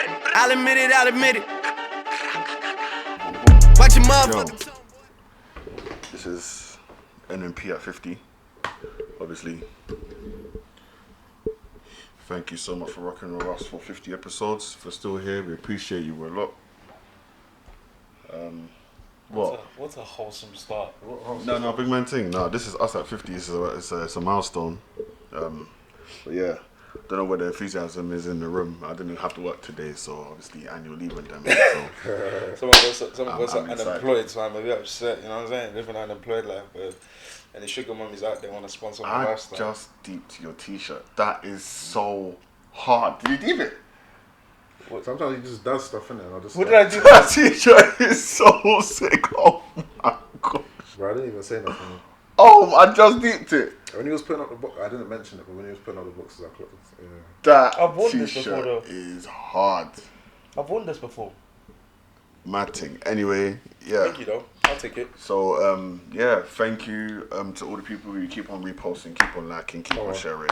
I'll admit it, I'll admit it. Watch your motherfucker. This is NMP at 50. Obviously, thank you so much for rocking with us for 50 episodes. If you're still here, we appreciate you a lot. What's a wholesome start? No, big man thing. No, this is us at 50. It's a milestone. But yeah, don't know where the enthusiasm is in the room. I didn't have to work today, so obviously annual leave and damn it. Some of us are unemployed, so I'm a bit upset. You know what I'm saying? Living an unemployed life, but any sugar mummies out there want to sponsor my I lifestyle. just deeped your t-shirt. That is so hard. Did you deep it? Sometimes he just does stuff in it. What did I do? That t-shirt is so sick. Oh my gosh. Bro, I didn't even say nothing. Oh, I just deeped it. When he was putting up the book, I didn't mention it, but when he was putting up the boxes, I clicked it. Yeah. That I've worn this t-shirt before, though. is hard. I've worn this before. Mad thing. Anyway, yeah. Thank you, though. I'll take it. So, yeah, thank you to all the people who keep on reposting, keep on liking, keep on sharing.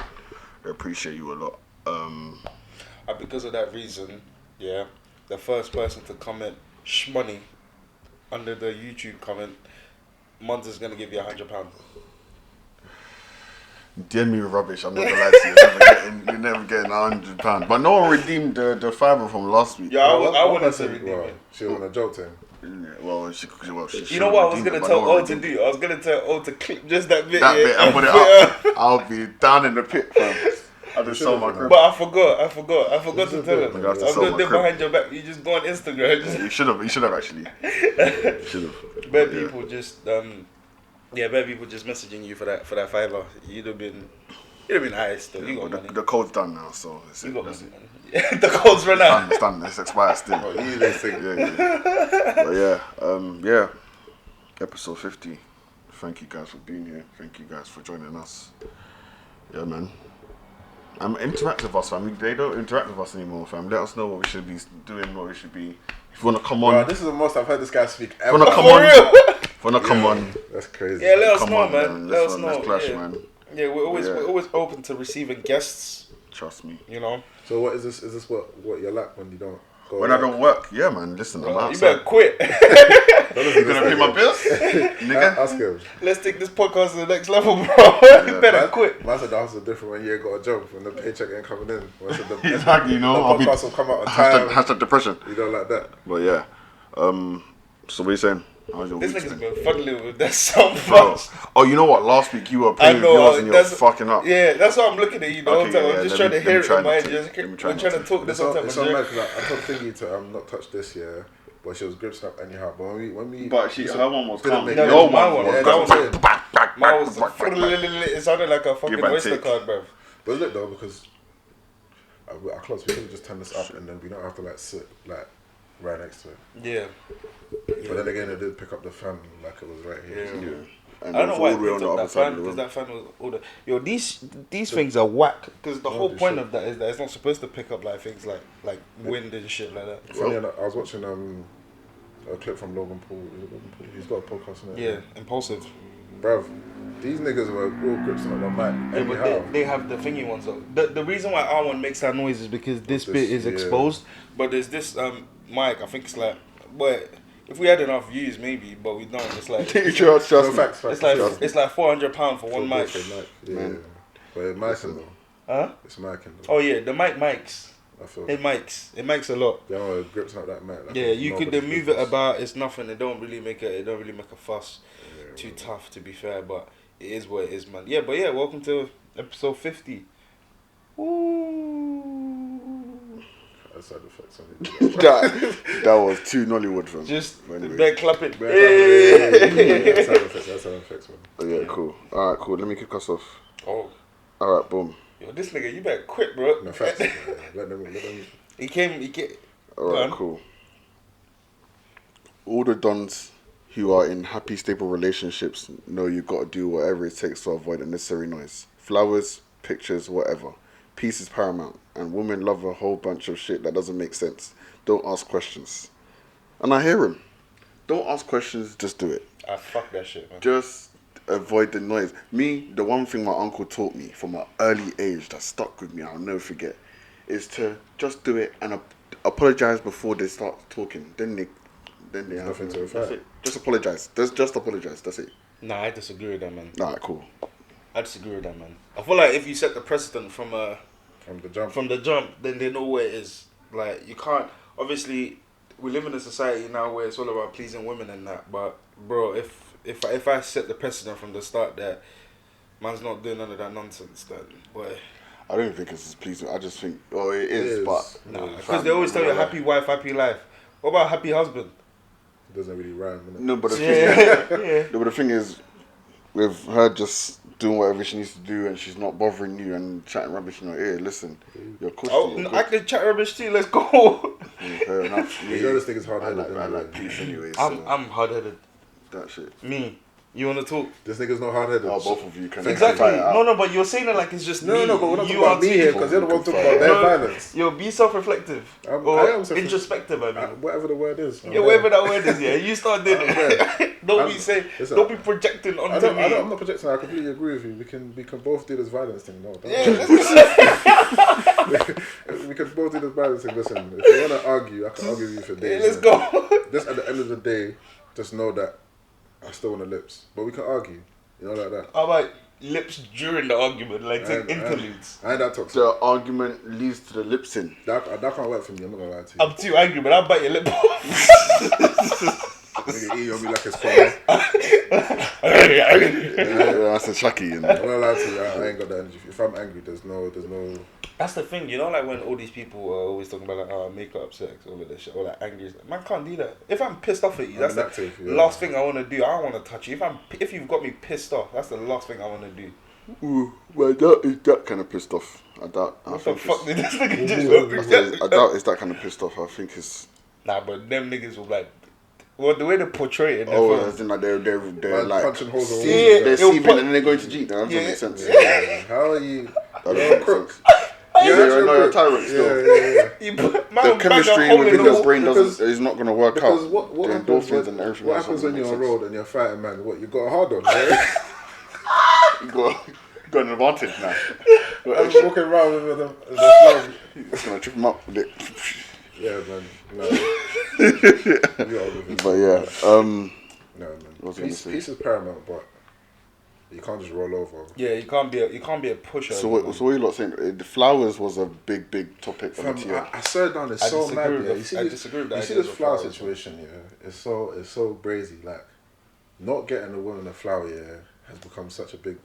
I appreciate you a lot. Because of that reason, yeah, the first person to comment shmoney under the YouTube comment, Mons is going to give you £100. DM me with rubbish. I'm not gonna lie to you. You're never getting £100. But no one redeemed the fiver from last week. Yeah, I wanted to redeem it. She was on a joke to him. Yeah, well, she You know what I was going to tell O to do? I was going to tell O to clip just that bit. That bit, and put it up. I'll be down in the pit, fam. I just sold my crib. But I forgot to tell him. I was going to do behind your back. You just go on Instagram. Yeah, you should have actually. Bad people just bad people just messaging you for that fiver. You'd have been high still. You got money. The code's done now, so You got money. The code's run out. It's done. It's expired still. But yeah. Episode 50. Thank you guys for being here. Thank you guys for joining us. Yeah, man. Interact with us, fam. They don't interact with us anymore, fam. Let us know what we should be doing, what we should be. If you wanna come on, Bro, this is the most I've heard this guy speak ever. If you wanna come on, That's crazy. Yeah, let us come know, on, man. Let us know. Let's clash, Yeah. man. Yeah, we're always open to receiving guests. Trust me. You know. So what is this? Is this what you're like when you don't go? When I don't work, yeah, man. Listen, I'm You outside. better quit. You gonna pay my bills, nigga? Ask him. Let's take this podcast to the next level, bro. You better quit. Man said the house is different when you ain't got a job, when the paycheck ain't coming in. Man said the Exactly, you know. the I'll be podcast will come out on time. hashtag depression. You don't like that. But yeah. So what are you saying? How's your This week nigga's been? been fuddling with that so Bro. much. Oh, you know what? Last week you were I playing know. yours and you were fucking up. Yeah, that's why I'm looking at you the whole Okay, time. yeah, I'm just let trying me- to hear let me it try in my not head. to. Just Let me try we're not trying to to. talk this on It's time. on mad because I told Thingy to not touch this, yeah. But she was gripping up anyhow. But when we But her one was didn't calm. make No, it. Your my one one, was yeah, calm. that was Mine was it sounded like a fucking Give and Oyster take. card, bruv. But it's lit though because our close, we can just turn this up and then we don't have to like sit like right next to it. Yeah. But then again, it did pick up the fan like it was right here. Yeah. And I don't know why it we're on picked the up other that side fan, of the because room. that fan was all the... Yo, these things are whack, because the whole they point should. of that is that it's not supposed to pick up like things like wind and shit like that. Funny enough, I was watching a clip from Logan Paul. Is it Logan Paul? He's got a podcast on it. Yeah, impulsive. Bruv, these niggas were all grips on the mic. Yeah, Anyhow. but they have the thingy ones though. The reason why our one makes that noise is because this bit is yeah. exposed, but there's this mic. I think it's like, but if we had enough views, maybe, but we don't. It's like Trust No, me. facts. it's like £400 for one mic. Yeah, Man. but it's micing though. Huh? It's micing though. Oh yeah, the mics. I feel. It mics a lot. Yeah, well, grips not that mic. Like, Yeah, you could nobody's move it business. about. It's nothing. It don't really make a fuss. Too tough to be fair, but it is what it is, man. Yeah, but yeah, welcome to episode 50. Ooh. That's side effects on it. that was too Nollywood from. Just Anyway. bear clapping. That's side effects, man. Oh, yeah, cool. All right, cool. Let me kick us off. Oh, All right, boom. yo, this nigga, you better quit, bro. No facts. Let them. He came. All right, cool. All the dons who are in happy, stable relationships know you got to do whatever it takes to avoid unnecessary noise. Flowers, pictures, whatever. Peace is paramount, and women love a whole bunch of shit that doesn't make sense. Don't ask questions. And I hear him. Don't ask questions, just do it. I fuck that shit, man. Just avoid the noise. Me, the one thing my uncle taught me from an early age that stuck with me, I'll never forget, is to just do it and apologize before they start talking. Then they have nothing to that's refer. it. Just apologize. Just apologize. That's it. Nah, I disagree with that, man. Alright, cool. I disagree with that, man. I feel like if you set the precedent from the jump. then they know where it is. Like, you can't. Obviously, we live in a society now where it's all about pleasing women and that. But bro, if I set the precedent from the start that man's not doing none of that nonsense, then boy. I don't think it's as pleasing. I just think, it is, but Because they always tell you happy wife, happy life. What about happy husband? It doesn't really rhyme, innit? No, but the thing is, with her just doing whatever she needs to do and she's not bothering you and chatting rubbish in your ear, listen, you're cushy. I can chat rubbish too. Let's go. Yeah, fair enough. You know this thing is hard-headed. I like peace anyway. I'm hard-headed. That shit. Me. You want to talk? This nigga's not hard-headed. Oh, both of you can. Exactly. No, but you're saying it like it's just me. No, but we're not talking you about me here because you're the one talking about their violence. You'll be self-reflective. I am introspective, I mean. Whatever the word is. Whatever that word is, you start doing it. Don't be projecting onto me. I'm not projecting. I completely agree with you. We can both do this violence thing. No, Yeah, we can both do this violence thing. Listen, if you want to argue, I can argue with you for days. let's go. Just at the end of the day, just know that I still want the lips, but we can argue, like that. How about lips during the argument, like interludes? I ain't that toxic. The argument leads to the lip sync. That can't work for me. I'm not gonna lie to you. I'm too angry, but I'll bite your lip off. Nigga eat on me like it's fun. That's a chucky. I'm not gonna lie to you. I ain't got that energy. If I'm angry, there's no. That's the thing, like when all these people are always talking about like makeup sex, all of this shit, all that angry stuff. Man can't do that. If I'm pissed off at you, that's the last thing I want to do. I don't want to touch you. If you've got me pissed off, that's the last thing I want to do. Ooh, well, that kind of pissed off. I doubt. What the fuck did this nigga just I doubt it's that kind of pissed off. I think it's. Nah, but them niggas will like. Well, the way they portray it. As in like they're like punching holes in walls. They're seething and then they're going to Jeep. That doesn't make sense. Yeah. How are you? That crook. You're a tyrant still. Yeah. The chemistry within your brain is not going to work out. What the endorphins and everything. What happens when you're on road and you're fighting, man? What, you got a hard on, right? You got an advantage now. I'm walking around with them. It's going to trip him up with it. Yeah, man. No. But yeah, no, man. Peace is paramount, but you can't just roll over. Yeah, you can't be a pusher. So what you lot saying? The flowers was a big saw it down. It's so mad. Yeah. I disagree with that. You see this flower situation? Yeah, it's so brazy. Like, not getting a woman a flower, has become such a big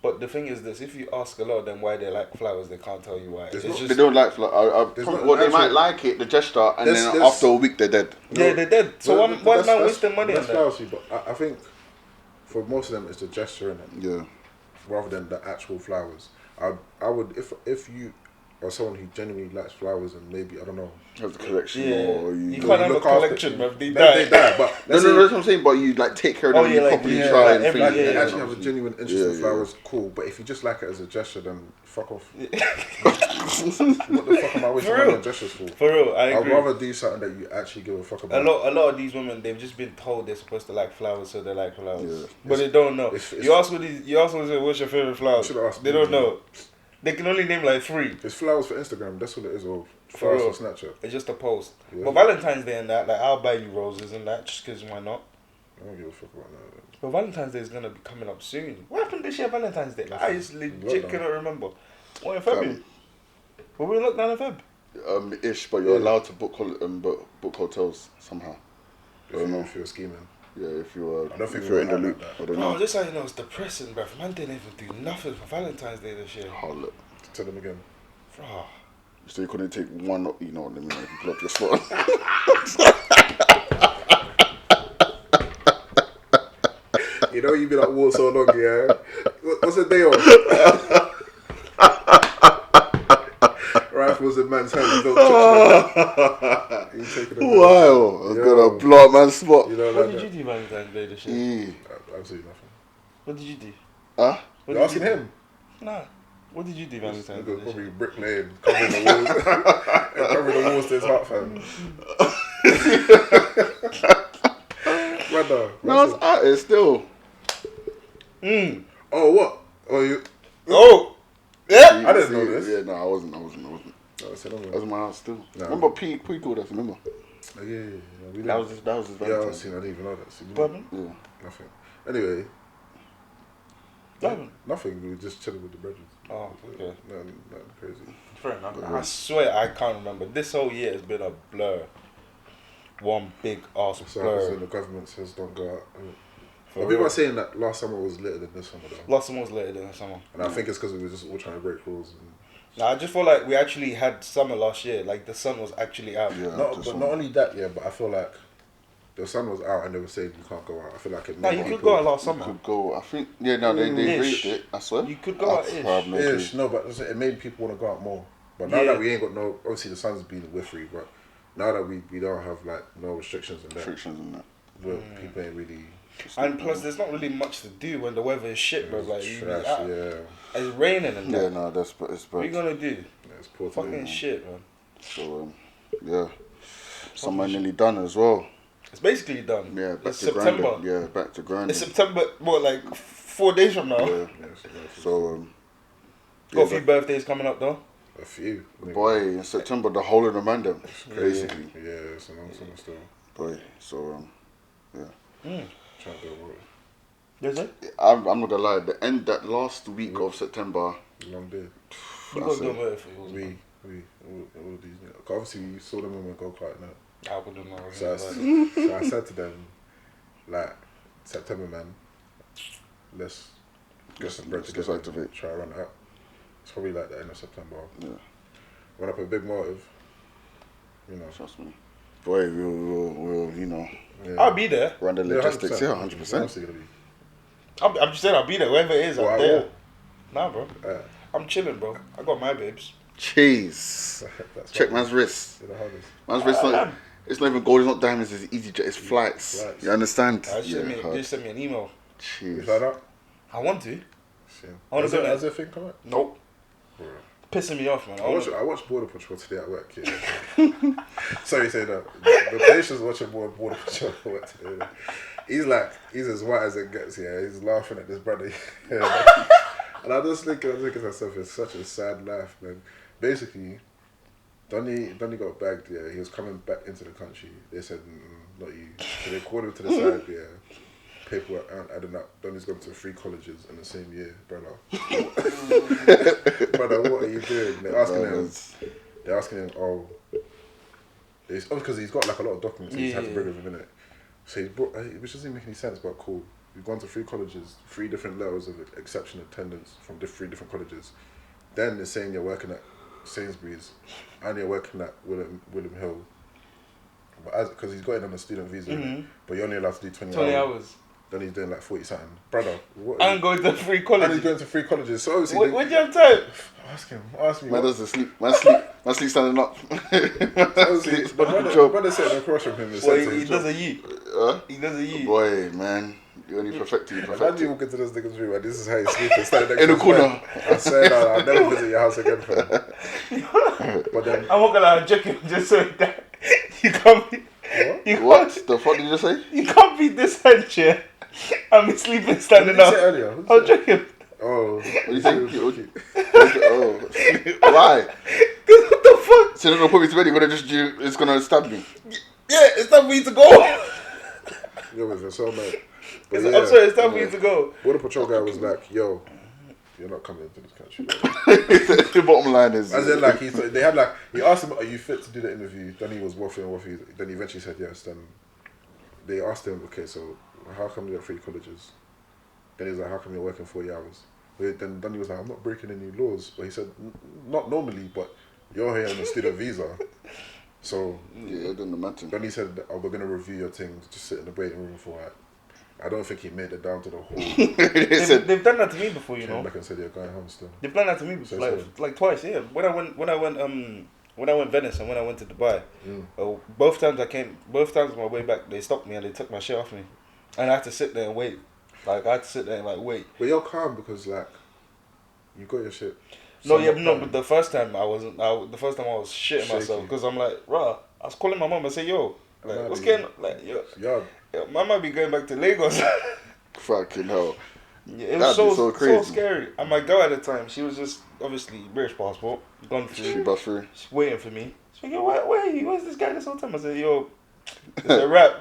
But the thing is this: if you ask a lot of them why they like flowers, they can't tell you why. They don't like flowers. They might like it, the gesture, and then after a week they're dead. Yeah, they're dead. So why is man wasting money on that? Flowers, but I think for most of them it's the gesture in it. Yeah. Rather than the actual flowers. I would if you are someone who genuinely likes flowers and maybe I don't know. Have the collection or you can't have a collection, man. They die. But no, that's what I'm saying. But you like take care of them. You properly try and think. You actually have a genuine interest in flowers. Cool, but if you just like it as a gesture, then fuck off. What the fuck am I wasting money on gestures for? For real, I agree. I'd rather do something that you actually give a fuck about. A lot of these women, they've just been told they're supposed to like flowers, so they like flowers, but they don't know. You ask them, what's your favorite flower? They don't know. They can only name like 3. It's flowers for Instagram. That's what it is. Or flowers for Snapchat. It's just a post. Yeah. But Valentine's Day and that, like I'll buy you roses and that, just because why not? I don't give a fuck about that. But Valentine's Day is gonna be coming up soon. What happened this year, Valentine's Day? I just legit cannot remember. What in February? Were we in lockdown in Feb? Ish, but you're allowed to book hotels somehow. If you're scheming. Yeah, if you're I don't think you're in the loop. I don't know. This how you know it's depressing, bruv. Man didn't even do nothing for Valentine's Day this year. Oh, look. Tell them again. So you couldn't take one, you know what I mean? Pull up your spot. You know you've been at war so long, yeah? What's the day on? Rifles in man's hands, don't touch them. Wow, I'm gonna blow up man's spot. What did you do Valentine's Day this year? Absolutely nothing. What did you do? Huh? You're asking him? Nah. What did you do Valentine's Day? Probably bricklaying, covering the walls. Covering the walls to his heart, fam. Brother. No, it's at it still. Oh, what? Oh, you... Oh! Yeah! I didn't know this. Yeah, no, I wasn't. No, I said, no, That was my house still. Nah. Remember P called us, remember? Oh, yeah. That was his Yeah, I Valentine's. was seeing, I didn't even know that. See, Pardon? Yeah. nothing. Anyway, Nothing. nothing. We were just chilling with the brethren. Oh, okay. Nothing crazy. Fair enough. I swear I can't remember. This whole year has been a blur. One big ass So blur. the government says don't go out. For But people real. are saying that last summer was later than this summer though. Last summer was later than summer. And I think it's because we were just all trying to break rules. And Nah, I just feel like we actually had summer last year. Like the sun was actually out. Yeah. not only that, yeah, but I feel like the sun was out and they were saying you can't go out. I feel like it No, made you could people- go out last You summer. could go, I think, yeah, no, they Ish. raised it, I swear. You could go out ish. I have no clue. Ish, no, but it made people want to go out more. But now Yeah. that we ain't got no, obviously the sun's been we're free, but now that we don't have like no restrictions and that, Restrictions and that. people ain't really And plus, there's not really much to do when the weather is shit, bro. Like, you be trash. out. Yeah, It's raining and that. Yeah, no, it's What are you bad. gonna do? yeah, it's poor. Fucking shit, man. So, yeah. Summer nearly done as well. It's basically done. Yeah, back It's to September. grinding. Yeah, back to grinding. It's September, what, like 4 days from now? Yeah. So, Got a few birthdays coming up, though. A few. boy, in September, the whole of the man them, basically. Yeah, it's a long summer still. Boy, so, yeah. Trying to go Is it? I'm not gonna lie, that last week of September, long day. You got to do a motor for yours. We all these. Obviously, we saw them when we go kart now. I wouldn't know. So I said to them, like, September, man, let's get some bread let's together. activate. Try to run it up. It's probably like the end of September. Yeah. Run up a big motive, you know. Trust me. Boy, we'll you know, Yeah. I'll be there. run the logistics. Yeah, 100%. Obviously gonna be. I'm just saying I'll be there. Wherever it is, Well, I'm I there. will. Nah, bro. I'm chilling, bro. I got my babes. Cheese. That's Check why man's wrist. they're the hardest. Man's wrist, it's not even gold, it's not diamonds, it's easy, it's flights. Flights. You understand? Just send me an email. You Cheese. tried that? I want to. Yeah. I wanna Has go it- there. has there thing come out? Nope. Bro. Pissing me off, man. I watched Border Patrol today at work. Yeah. Sorry, say that. The patient's watching Border Patrol at work today. He's as white as it gets. Yeah, he's laughing at this brother. And I was thinking to myself, it's such a sad life, man. Basically, Donny got bagged. Yeah, he was coming back into the country. They said, not you. So they called him to the side. Yeah. Paperwork adding up. Donny's gone to 3 colleges in the same year, brother. Brother, what are you doing? They're asking him, oh, it's because he's got like a lot of documents he's had to bring with him in it. So he's brought, which doesn't make any sense, but cool. We've gone to 3 colleges, 3 different levels of exception attendance from 3 different colleges. Then they're saying you're working at Sainsbury's and you're working at William Hill. But because he's got it on a student visa, but you're only allowed to do 20 hours. Then he's doing like 40 something. Brother, what? I'm going to 3 And colleges. he's going to 3 colleges. So obviously, When do you have time? ask me. Man What? doesn't sleep. Man sleep standing up. Obviously, the brother sitting across from him. Well, he does a yeet. Huh? He does a yeet. Boy, man, you only perfected. You Imagine perfected. you walk into this nigga's room and this is how he's sleeping, standing next In to the his corner. bed. I swear, no, I'll never visit your house again, fam. But then, I'm not gonna lie, I'm joking. Just so that you can't be. What? You What can't, the fuck did you just say? you can't be this hench, yeah. I'm sleeping what standing did you say up. earlier? What I'm did you say? joking. Oh, What do you think? Oh, why? What the fuck? So they're gonna put me to bed. You're gonna it's gonna stab me. Yeah, it's time for you to go. Yo, with your soulmate. But I'm sorry, it's time for you to go. Border Patrol guy was like, yo, you're not coming into this country. The bottom line is. As in, like, he asked him, are you fit to do the interview? Then he was waffling. Then he eventually said yes. Then they asked him, okay, so how come you got 3 colleges? Then he was like, how come you're working 40 hours? Then he was like, I'm not breaking any laws. But he said, not normally, but you're here on a student visa. So Yeah, it doesn't matter. then he said, oh, we're going to review your things. Just sit in the waiting room for it. I don't think he made it down to the hall. They've done that to me before, you Came know. back and said, you're going home still. They've done that to me before, like twice. Yeah, when I went Venice and when I went to Dubai, both times on my way back, they stopped me and they took my shit off me, and I had to sit there and wait. Like I had to sit there and like wait. But you're calm because like you got your shit. But the first time I wasn't. The first time I was shitting myself Shaky. because I'm like, rah. I was calling my mom and say, yo, like, Mad, what's yeah. going on? Like, yo, Yeah. I might be going back to Lagos. Fucking hell. Yeah, it was That'd be so crazy. scary. And my girl at the time, she was just obviously British passport, gone through. She bust through. She's waiting for me. She's like, yo, where's this guy this whole time? I said, yo, it's a rap.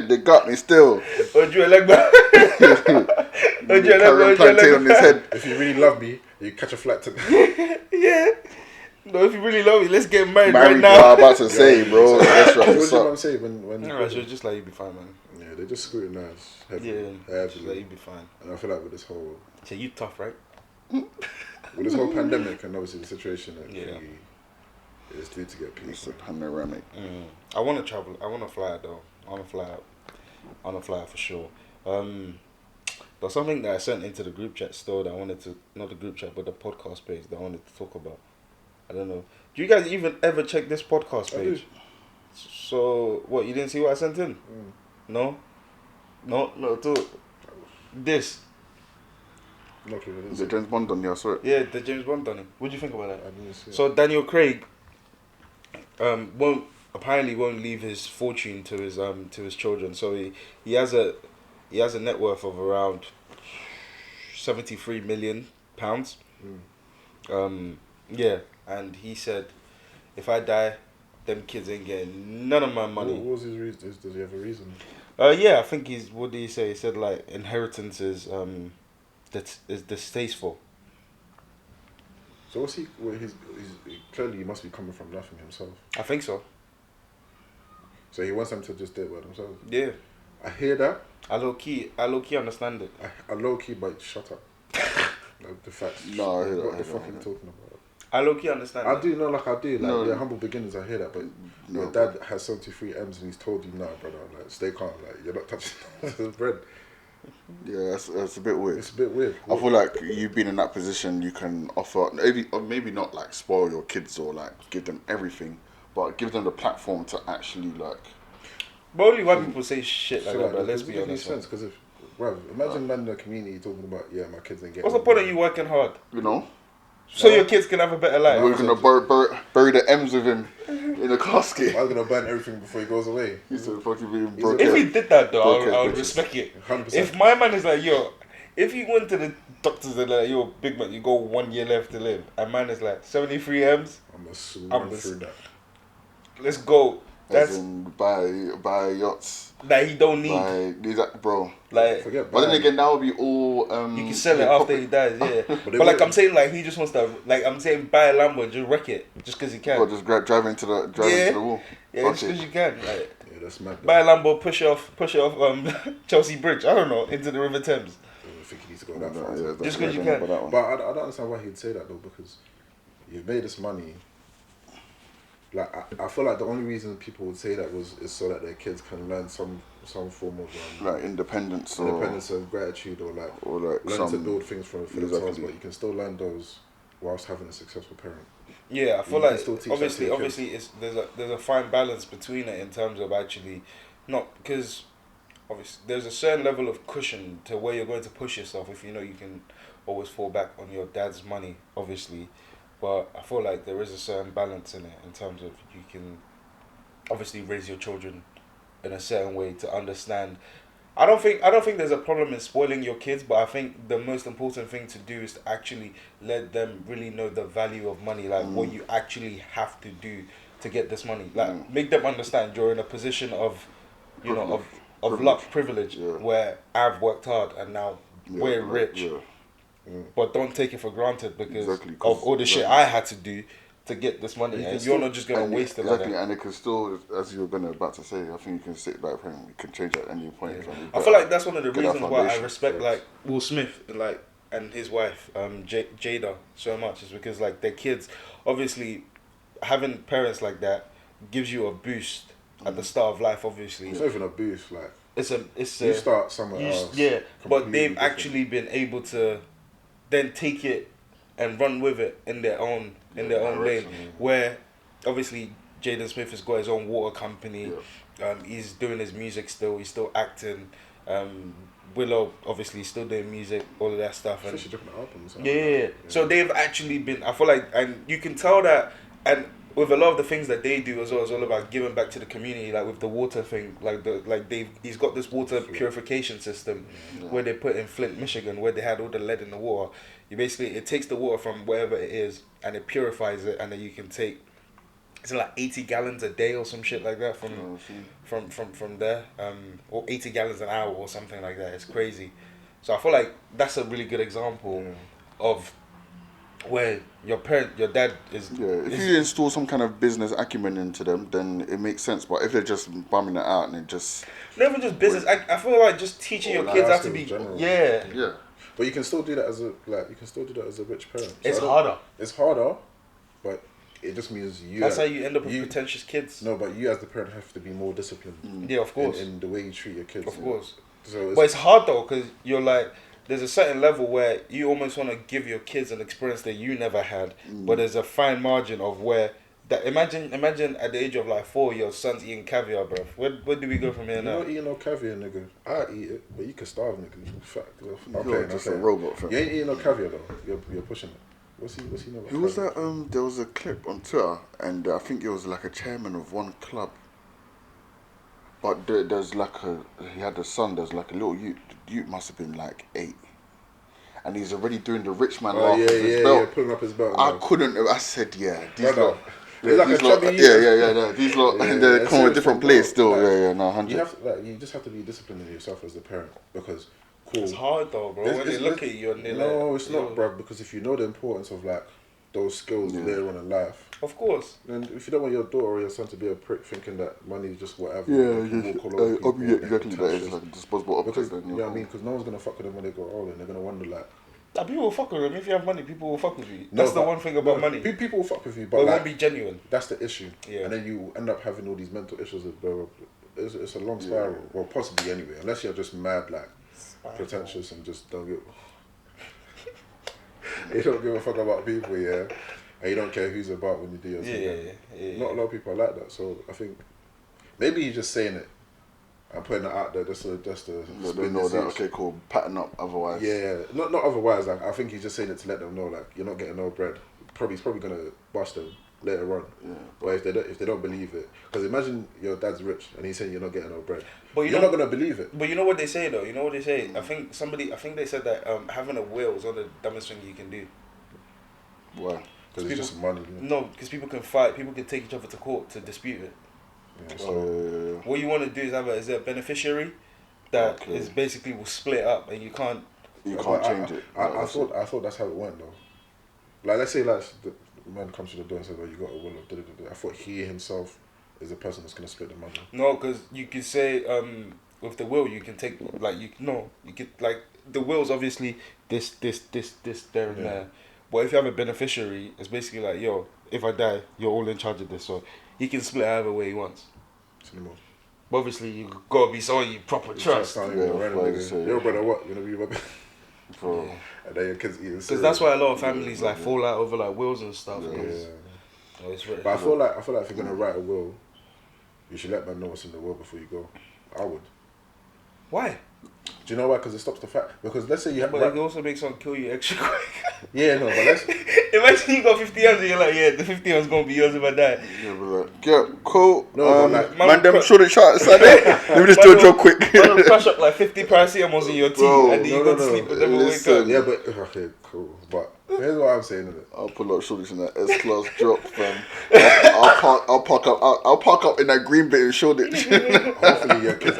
They got me still. Ojú ẹlẹ́gbà. Ojú Carrying plantain on his head. If you really love me, you catch a flight to. Yeah. No, if you really love me, let's get married Married, right bro, now. I'm about to say, bro. Let's wrap What this did your up. mum say when you? Alright, she was just like, you'll be fine, man. Yeah, they just scrutinize Yeah, heavily. she's like, heavily. you'll be fine. And I feel like with this whole So you tough, right? pandemic and obviously the situation that Yeah. it's due to get It's a people. panoramic. I want to travel. I want to fly out though. I want to fly out. I want to fly out for sure. There's something that I sent into the group chat still that I wanted to, not the group chat, but the podcast page that I wanted to talk about. I don't know. Do you guys even ever check this podcast I do. page? So, what, you didn't see what I sent in? No? No, not at all. This. Not really. The James Bond on, yeah, I saw it. Yeah, the James Bond done. What do you think about that? I didn't see it. So Daniel Craig won't leave his fortune to his children. So he has a net worth of around £73 million. Yeah, and he said, if I die, them kids ain't getting none of my money. What was his reason? Does he have a reason? Yeah, I think what did he say? He said like inheritance is distasteful. So what's he? Well, he's clearly he must be coming from nothing himself. I think so. So he wants them to just do it by themselves. Yeah. I hear that. I low key understand it. I low key, but shut up. Like, the facts. No, I hear that, What I the hear fuck that, are you I talking about? I low key understand I it. do know, like I do, like No. yeah, humble beginnings. I hear that, but No, your dad has 73 M's and he's told you, nah, brother, like stay calm, like you're not touching his bread. Yeah, that's a bit weird. It's a bit weird. I feel like you've been in that position, you can offer, maybe not like spoil your kids or like give them everything, but give them the platform to actually like. But only white people say shit like So, that, like, but let's does be it make any honest. sense? Because if, well, imagine man in the community talking about, yeah, my kids ain't getting. What's the point of you working hard? You know, So your kids can have a better life. we're gonna bury the M's with him in a casket. I was gonna burn everything before he goes away. He's a fucking being He's broke. If he did that though, Okay, I would bitches. respect it. 100%. If my man is like, yo, if he went to the doctors and like, yo, big man, you got 1 year left to live, and man is like 73 M's, I'm gonna I'm run just- through that. let's go. As That's in buy yachts, that he don't need. buy these, bro. Like Forget. But then buying. again, that would be all. you can sell it after he dies, yeah. but they like won't. I'm saying, like he just wants to, like I'm saying, buy a Lambo and just wreck it, just because he can. Or just drive into the wall. Yeah, Fuck just it. because you can. Like, Yeah, that's mad. buy a Lambo, push it off Chelsea Bridge. I don't know, into the River Thames. I don't think he needs to go that far. Yeah, Just 'cause yeah, you I don't know can. about that one. But I don't understand why he'd say that though, because you've made this money. Like I feel like the only reason people would say that is so that their kids can learn some form of Like independence or independence and gratitude, or like learn some to build things for themselves. exactly. But you can still learn those whilst having a successful parent. Yeah, I feel You can like still teach that to obviously your kids. it's there's a fine balance between it in terms of actually not because obviously there's a certain level of cushion to where you're going to push yourself if you know you can always fall back on your dad's money, obviously. But I feel like there is a certain balance in it in terms of you can obviously raise your children in a certain way to understand. I don't think there's a problem in spoiling your kids, but I think the most important thing to do is to actually let them really know the value of money, like what you actually have to do to get this money. Like make them understand you're in a position of, you know, of luck, privilege, Yeah. where I've worked hard and now Yeah, we're like, rich. yeah. But don't take it for granted because Exactly, 'cause- of all the shit I had to do to get this money, and you're not just gonna And waste it exactly, like that. and it can still, as you were about to say, I think you can sit back and you can change at any point. Yeah. So you I better feel like that's one of the get that reasons why I foundation respect first. like Will Smith and his wife Jada so much, is because like their kids, obviously having parents like that gives you a boost at the start of life. Obviously It's not even a boost. Like it's you a start somewhere else. yeah, but completely they've different. actually been able to then take it and run with it in their own lane, direction, where obviously Jaden Smith has got his own water company. He's doing his music still. He's still acting. Willow obviously still doing music, all of that stuff. So And she's dropping an album. So yeah. So they've actually been. I feel like, and you can tell that, and with a lot of the things that they do as well, it's all about giving back to the community. Like with the water thing, he's got this water purification system where they put in Flint, Michigan, where they had all the lead in the water. It takes the water from wherever it is and it purifies it, and then you can take, it's like 80 gallons a day or some shit like that from there, or 80 gallons an hour or something like that. It's crazy. So I feel like that's a really good example of where your dad is. Yeah, if you install some kind of business acumen into them, then it makes sense. But if they're just bumming it out and it just never just business, I feel like just teaching your kids how to be. Yeah. But you can still do that as a rich parent. It's harder. It's harder, but it just means you. That's how you end up with pretentious kids. No, but you as the parent have to be more disciplined. Yeah, of course. In the way you treat your kids. Of course. So but it's hard though, because you're like, there's a certain level where you almost want to give your kids an experience that you never had, but there's a fine margin of where that. Imagine at the age of like 4, your son's eating caviar, bro. Where do we go from here now? You're not eating no caviar, nigga. I eat it, but you can starve, nigga. In fact, you're just a robot, fam. You ain't eating no caviar though. You're pushing it. What's he know about Who was that? There was a clip on Twitter, and I think it was like a chairman of one club. But there's like he had a son. There's like a little youth. The youth must have been like 8, and he's already doing the rich man laugh with his belt. Yeah, pulling up his belt. I said, yeah, these lot. Yeah, like these a lot, chubby yeah. These lot, and they come from a different place still. Like, no, 100. You just have to be disciplined in yourself as a parent, because cool. It's hard though, bro. When they look at you and they're like, no, it's not, bro. Because if you know the importance of like those skills later on in life, of course. then if you don't want your daughter or your son to be a prick thinking that money is just whatever, Exactly. That is like a disposable object. Because you know what I mean? Because no one's gonna fuck with them when they grow old, and they're gonna wonder like. Nah, people will fuck with them. If you have money, people will fuck with you. That's the one thing about money. People will fuck with you, but it won't be genuine. That's the issue. Yeah. And then you end up having all these mental issues. It's a long spiral. Yeah. Well, possibly anyway. Unless you're just mad, like pretentious, and just don't give. You don't give a fuck about people, yeah. And you don't care who's about when you do your thing. Yeah. Not a lot of people are like that. So I think maybe he's just saying it. I'm putting it out there just to they know that, okay, cool, pattern up otherwise. Yeah. Not otherwise, like I think he's just saying it to let them know, like, you're not getting no bread. He's probably gonna bust them later on. Yeah. But if they don't believe it, because imagine your dad's rich and he's saying you're not getting no bread. But you're not gonna believe it. But you know what they say though. You know what they say. I think they said that having a will is not the dumbest thing you can do. Why? Because it's just money. No, because people can fight. People can take each other to court to dispute it. Yeah, so what you want to do is a beneficiary that is basically will split up, and you can't change it. I thought that's how it went though. Like, let's say like the man comes to the door and says, "Oh, you got a will of da-da-da-da." I thought he himself is the person that's gonna split the money. No, because you could say with the will you can take you could like the will's obviously this there and there. But if you have a beneficiary, it's basically like, yo, if I die, you're all in charge of this, so he can split however way he wants. But obviously, you gotta be someone you proper trust. Your brother, what? You gonna be rubbish? And then your kids eating. Because that's why a lot of families like fall out over like wills and stuff. But I feel like if you're gonna write a will, you should let man know what's in the will before you go. I would. Why? Do you know why? Because it stops the fact. Because let's say you have. But it can also make someone kill you extra quick. Yeah, no, but let's. Imagine you got 50 years and you're like, yeah, the 50 years gonna be yours if I die. Yeah, but like, yeah, cool. No, like, man, them short and shot. Let me just do a job quick. Man, crash up like 50 paracetamols in your tea, and then you go to sleep with them and wake up. Yeah, but okay, cool. But here's what I'm saying. I'll pull up Shoreditch in that S-Class drop, fam. I'll park up in that green bit in Shoreditch. Hopefully your kids.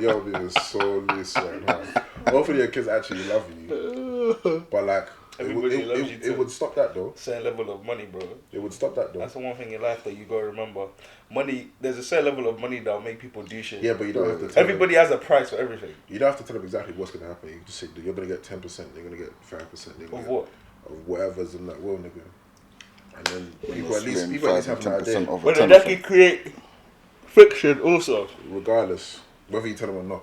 You're being so loose right now. Hopefully your kids actually love you. But like, everybody loves you too. It would stop that though. Certain level of money, bro. It would stop that though. That's the one thing in life that you gotta remember. Money. There's a certain level of money that'll make people do shit. Yeah, but you don't have to tell everybody has a price for everything. You don't have to tell them exactly what's gonna happen. You can just say you're gonna get 10%. You're gonna get 5%. Of what? Of whatever's in that will, nigga. And then people at least have an idea. But then that can create friction also. Regardless, whether you tell them or not.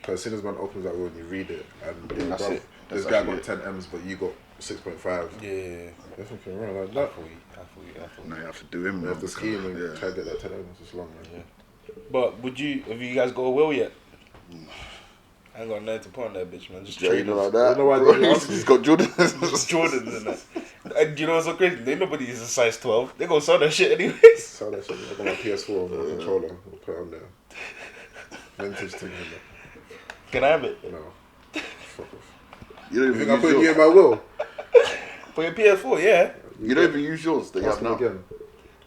Because as soon as man opens that will and you read it, and that's it. This guy got 10 M's, but you got 6.5. Yeah. You're thinking, right, like that. I thought. No, you have to do him. You have to scheme and try to get that 10 M's. It's long, man. Yeah. But have you guys got a will yet? I ain't got nothing to put on that bitch, man. Just trade like that. You know why? He's got Jordans. Jordans and that. And you know what's so crazy? Ain't nobody is a size 12. They gonna sell that shit anyways. Sell that shit. I got my PS4 on the controller. I'll put it on there. Vintage thing. Can I have it? No. Fuck off. You don't You even think I'm use putting you yours. in my will? For your PS4, yeah. You don't even use yours that you Ask have him now. again.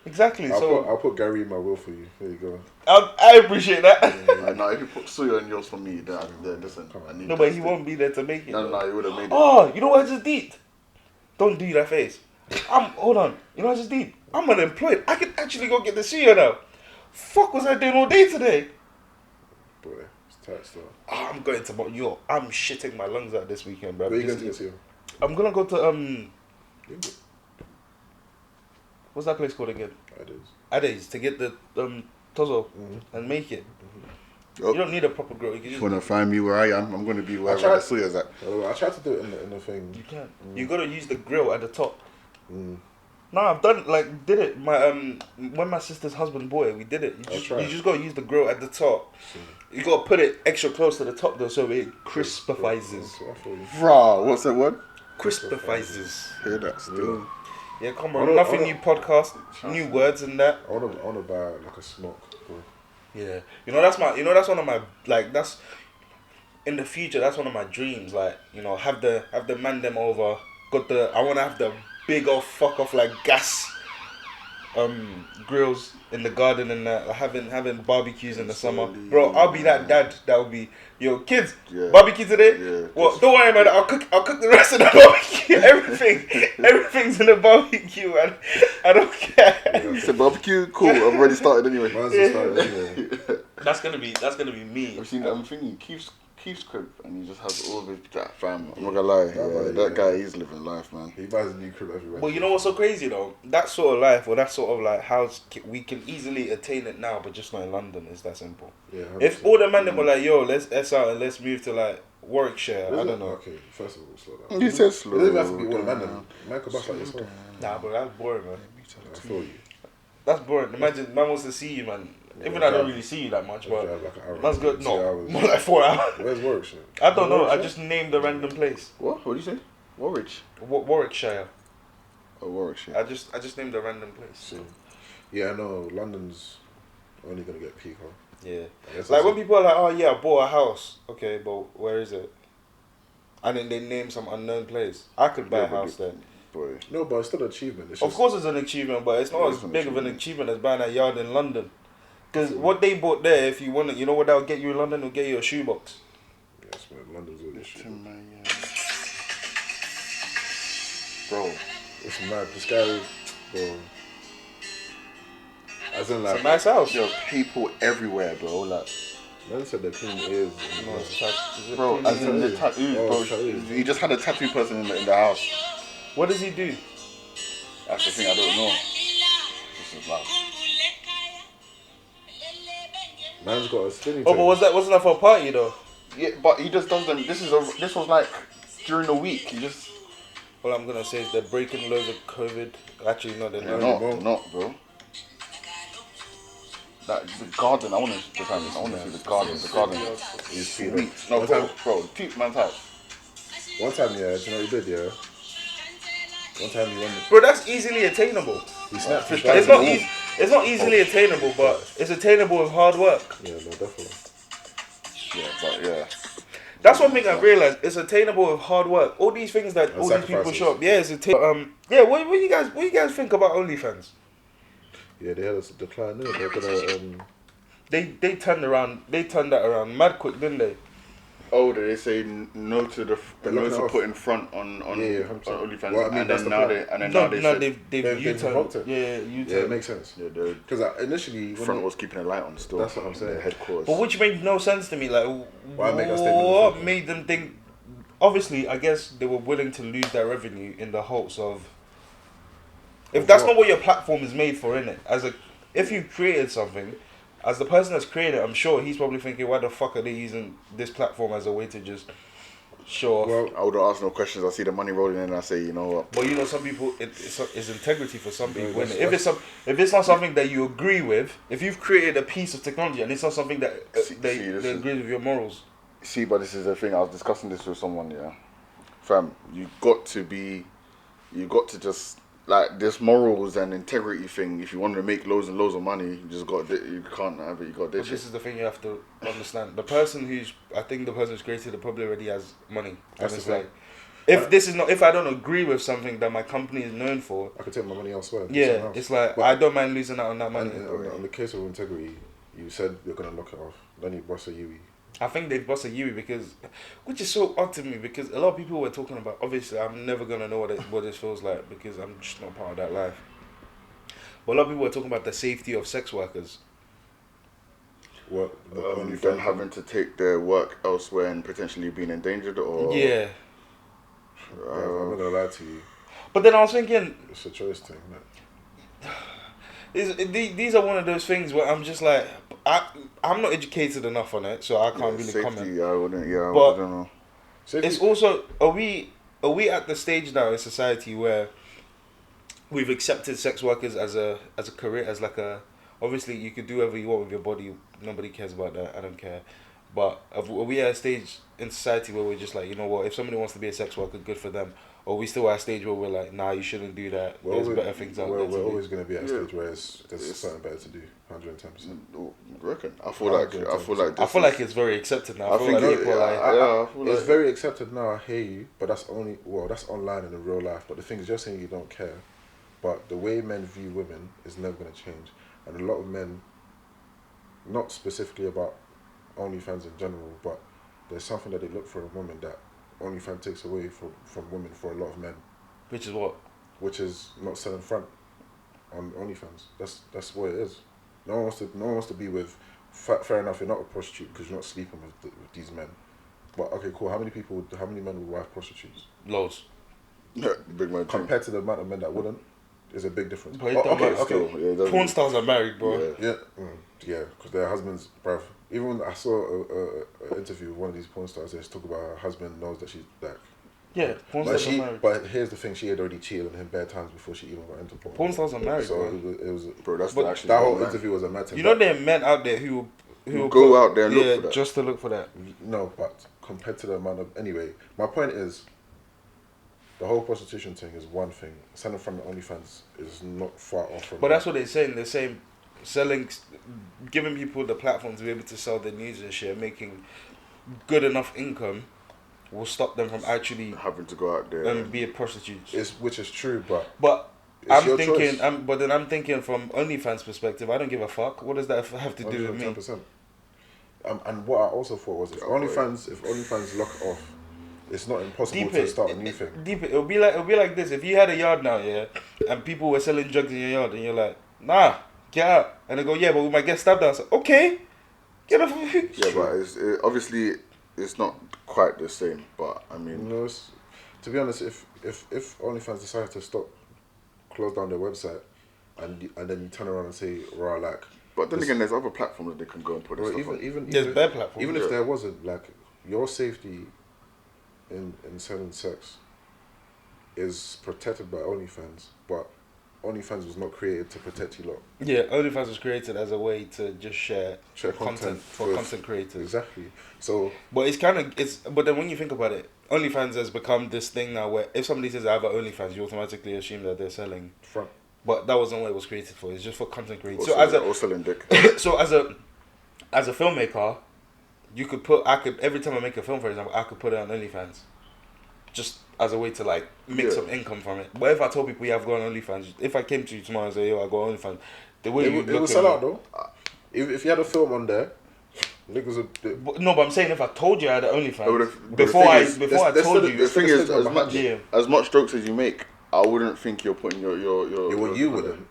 Exactly. I'll put Gary in my will for you. There you go. I appreciate that. Nah, if you put soya in yours for me, then listen. I need No, but that he stick. won't be there to make it. No, he would have made it. Oh, you know what I just did? Don't do that face. Hold on. You know what I just did? I'm unemployed. I can actually go get the CEO now. Fuck was I doing all day today? Boy, it's tight still. Oh, I'm going to I'm shitting my lungs out this weekend, bro. Where you going to get to? I'm gonna go to what's that place called again? Ades to get the tozo and make it. You don't need a proper grill. You can If just you want to find me where I am, I'm going to be wherever the soya's at. I tried to do it in the thing. You can. You gotta use the grill at the top. No, I've done did it. My when my sister's husband bought it, we did it. You just gotta use the grill at the top. You gotta put it extra close to the top though, so it crispifies. Bruh, what's that word? Crispifies. Hear that still. Yeah, come on. Nothing new podcast, new words and that. I wanna buy like a smoke. Bro. Yeah, that's one of my that's in the future. That's one of my dreams. Have the man them over. I wanna have the big old fuck off gas grills in the garden and having barbecues in the summer. Bro, I'll be that dad that will be, yo, kids, barbecue today? Yeah, well, don't worry about it, I'll cook the rest of the barbecue. Everything's in the barbecue and I don't care. It's a barbecue? Cool, I've already started anyway. Mine's just started anyway. That's gonna be me. I'm thinking Keith's crib and he just has all of that fam. I'm not gonna lie, that guy, he's living life, man. He buys a new crib everywhere. Well, you know what's so crazy though? That sort of life, or that sort of house, we can easily attain it now, but just not in London. It's that simple. Yeah. 100%. If all the men them were like, yo, let's out and let's move to Warwickshire, I don't know. Okay, first of all, slow down. He says slow. It doesn't have to be all the men them. Man could bust like yourself. Nah, but that's boring, man. I feel you. That's boring. Imagine man wants to see you, man. Even I don't really see you that much, but that's good. No, more like 4 hours. Where's Warwickshire? I don't know. I just named a random place. What do you say? Warwickshire. Oh, Warwickshire. I just named a random place. Yeah, I know. London's only gonna get peak, huh? Yeah. When people are like, oh yeah, I bought a house. Okay, but where is it? And then they name some unknown place. I could buy a house there. Boy. No, but it's still an achievement. Of course it's an achievement, but it's not as big of an achievement as buying a yard in London. Because what they bought there, if you want it, you know what that'll get you in London? It'll get you a shoebox. Yes, man. London's all this shit. Bro. It's mad. This guy, bro. As in It's a nice house. Yo, people everywhere, bro. Man said they're clean ears. Bro, as in the tattoos, bro. He just had a tattoo person in the house. What does he do? That's the thing, I don't know. This is loud. Man's got a skinny. Oh, but wasn't that for a party though? Yeah, but he just does them. This was during the week. He just. All I'm gonna say is they're breaking loads of COVID. Actually, no, they're not. They're not, bro. The garden. I want to see the garden. The garden is sweet. No, bro. Teach man's house. One time, yeah. Do you know what he did? Yeah. One time he went. Bro, that's easily attainable. He snapped. It's not easily attainable, but it's attainable with hard work. Yeah, no, definitely. Yeah, but yeah. That's one thing I realized. It's attainable with hard work. All these things that all these people show up. Yeah, it's attainable. Yeah, what do you guys think about OnlyFans? Yeah, they had a decline. They're gonna. They turned that around mad quick, didn't they? Oh, did they say no to putting front on OnlyFans? Well, I mean, they've U-turned it. Yeah, U-turned. Yeah, it makes sense. Yeah, because initially front was keeping a light on still. That's what I'm saying. Headquarters. But which made no sense to me. What made them think? Obviously, I guess they were willing to lose their revenue in the hopes of. If that's not what your platform is made for, innit? If you created something. As the person that's created it, I'm sure he's probably thinking, why the fuck are they using this platform as a way to just show off? Well, I wouldn't ask no questions. I see the money rolling in and I say, you know what? But some people, it's integrity for some people. If it's not something that you agree with, if you've created a piece of technology and it's not something that they agree with your morals. See, but this is the thing. I was discussing this with someone, yeah. Fam, you got to be you got to just like this morals and integrity thing. If you want to make loads and loads of money, you just got you can't have it. You got But this. this is the thing you have to understand. The person who's created it probably already has money. That's And it's the thing. like, if I don't agree with something that my company is known for, I could take my money elsewhere. do yeah, something else. it's like But- I don't mind losing out on that money. And on the case of integrity, you said you're gonna knock it off. Then you boss a Yui. I think they've busted Yui because, which is so odd to me because a lot of people were talking about. Obviously, I'm never gonna know what this feels like because I'm just not part of that life. But a lot of people were talking about the safety of sex workers. What? Them having to take their work elsewhere and potentially being endangered, or Yeah, I'm not gonna lie to you. but then I was thinking, It's a choice thing, these are one of those things where I'm just like, I'm not educated enough on it, so I can't really safety, comment. I wouldn't. Yeah, I But- don't know. It's also, are we at the stage now in society where we've accepted sex workers as a career, as like a, obviously you could do whatever you want with your body, nobody cares about that, I don't care, but are we at a stage in society where we're just like, you know what, if somebody wants to be a sex worker, good for them, or are we still at a stage where we're like, nah, you shouldn't do that, there's better things out there to We're do. always gonna be at a Yeah. stage where there's something better to do. 110%. I reckon. I feel like I feel like it's very accepted now. I feel think like it- people are like, I feel It's like- very accepted now. I hear you, but that's online and in real life. But the thing is, you're saying you don't care, but the way men view women is never gonna change, and a lot of men, not specifically about OnlyFans in general, but there's something that they look for in a woman that OnlyFans takes away from women for a lot of men, which is what? which is not selling front on OnlyFans. That's what it is. No one wants to be with. Fair enough, you're not a prostitute because you're not sleeping with these men. But okay, cool. How many men would wife prostitutes? Loads. Big man. Compared to the amount of men that wouldn't, is a big difference. But it don't matter. Still, yeah, it doesn't- Porn stars are married, bro. Yeah. Yeah, because their husbands, bruv. Even when I saw a interview with one of these porn stars, they just talk about her husband knows that she's like. Yeah, porn But stars are married. but here's the thing: she had already cheated on him bare times before she even got into porn. Porn stars are married, So bro. it was Bro, that's But actually that whole man. interview was a mad thing. You know there are men out there who will go out there and look for that. just to look for that. No, but compared to the amount of anyway, my point is, the whole prostitution thing is one thing. Selling from the OnlyFans is not far off from. But that's what they're saying. They're saying giving people the platform to be able to sell their news and shit, making good enough income will stop them from actually having to go out there. be a prostitute. which is true, but But it's I'm your thinking, choice. but then I'm thinking from OnlyFans perspective. I don't give a fuck. What does that have to do with me? 110%. And what I also thought was if OnlyFans lock off, it's not impossible to start a new thing. It'll be like this. If you had a yard now, yeah, and people were selling drugs in your yard, and you're like, nah, get out, and they go, yeah, but we might get stabbed. I was like, okay, get off. Yeah, but obviously it's not quite the same. But I mean, No, to be honest, if OnlyFans decided to close down their website, and then you turn around and say, "Rah, like." but then again, there's other platforms that they can go and put this Well, stuff on. even There's bad platforms. Even if Yeah. there wasn't, like, your safety in selling sex is protected by OnlyFans, but OnlyFans was not created to protect you lot. Yeah, OnlyFans was created as a way to just share Share content for with- content creators. Exactly. So But but then when you think about it, OnlyFans has become this thing now where if somebody says I have an OnlyFans, you automatically assume that they're selling. front. But that wasn't what it was created for. It's just for content creators. Or selling dick. So as a filmmaker, I could every time I make a film, for example, I could put it on OnlyFans, just as a way to like make some income from it. But if I told people, yeah, I've got an OnlyFans, if I came to you tomorrow and say, yo, I got an OnlyFans, the way you It look would at sell me- out though. If you had a film on there, niggas would. But I'm saying if I told you I had an OnlyFans But before the I thing is, told still- you, The thing is, still behind as much strokes as you make, I wouldn't think you're putting your. Well, you wouldn't.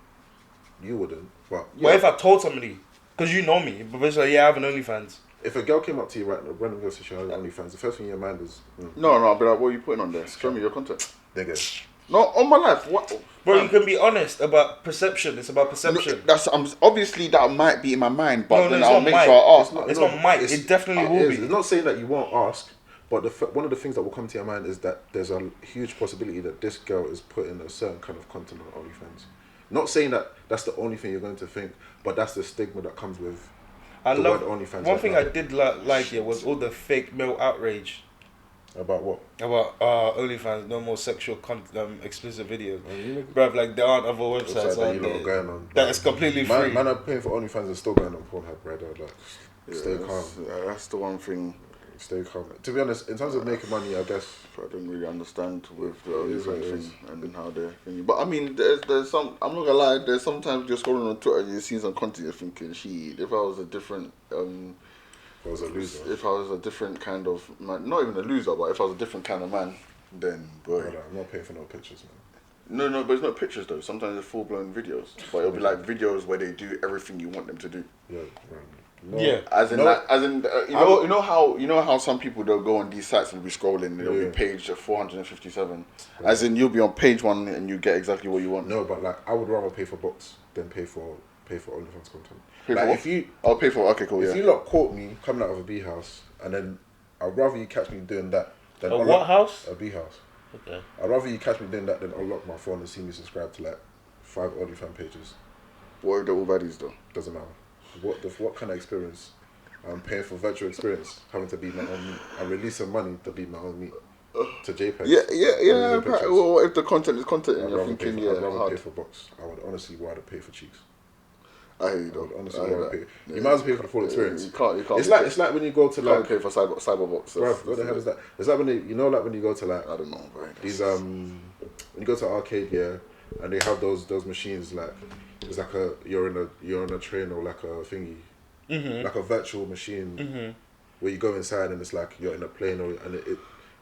You wouldn't. But But if I told somebody, because you know me, but it's like, yeah, I have an OnlyFans. if a girl came up to you right now, random girl says she has OnlyFans, the first thing in your mind is, No, I'll be like, what are you putting on there? Show me your content. nigga. No, on my life, what? Bro, you can be honest about perception. It's about perception. Obviously that might be in my mind, but No, then it's I'll not make might. sure I ask. It's not might. It definitely will be. It's not saying that you won't ask, but one of the things that will come to your mind is that there's a huge possibility that this girl is putting a certain kind of content on OnlyFans. Not saying that that's the only thing you're going to think, but that's the stigma that comes with I the love word OnlyFans. one right thing now. I did like here was all the fake male outrage About what? About OnlyFans, no more sexual explicit videos. Look- Bruv, like there aren't other websites that out you lot are there going on. that is completely free. Man are paying for OnlyFans and still going on Pornhub, brother. Like, stay calm. That's the one thing Stay calm. To be honest, in terms of making money, I guess I don't really understand with the It is what it OnlyFans is. thing and how they're thinking. But I mean, there's some. I'm not gonna lie. There's sometimes you're scrolling on Twitter and you see some content you're thinking, "Shit, if I was a different I was a loser. if I was a different kind of man, not even a loser, but if I was a different kind of man, then boy." Brother, I'm not paying for no pictures, man. No, but it's not pictures though. Sometimes it's full blown videos, but it'll be like videos where they do everything you want them to do. Yeah, man. No, Yeah. As in, no, you know how some people they'll go on these sites and be scrolling, and it'll Yeah. be page 457. As in, you'll be on page 1 and you get exactly what you want. No, but like I would rather pay for bots than pay for OnlyFans content. Pay Like for if I'll pay for. Okay, cool. if Yeah. you lot caught me coming out of a bee house, and then I'd rather you catch me doing that than A what house? A bee house. Okay. I'd rather you catch me doing that than unlock my phone and see me subscribe to like 5 OnlyFans pages. What if they're all baddies though? Doesn't matter. What kind of experience? I'm paying for virtual experience, having to be my own meat. I'm releasing money to be my own meat. To JPEG. Yeah. Well, what if the content is content and I'd you're rather thinking, pay for, I'd rather hard. pay for box. I would honestly rather pay for cheeks. I hear you I though. would honestly I hear rather that. pay. You might as well pay for the full experience. You can't. It's like when you go to You can't like, pay for cyberbox. bro, what the hell is that? It's like when like when you go to like I don't know, bro. these when you go to arcade, yeah, and they have those machines like it's like you're on a train or like a thingy, like a virtual machine where you go inside and it's like you're in a plane and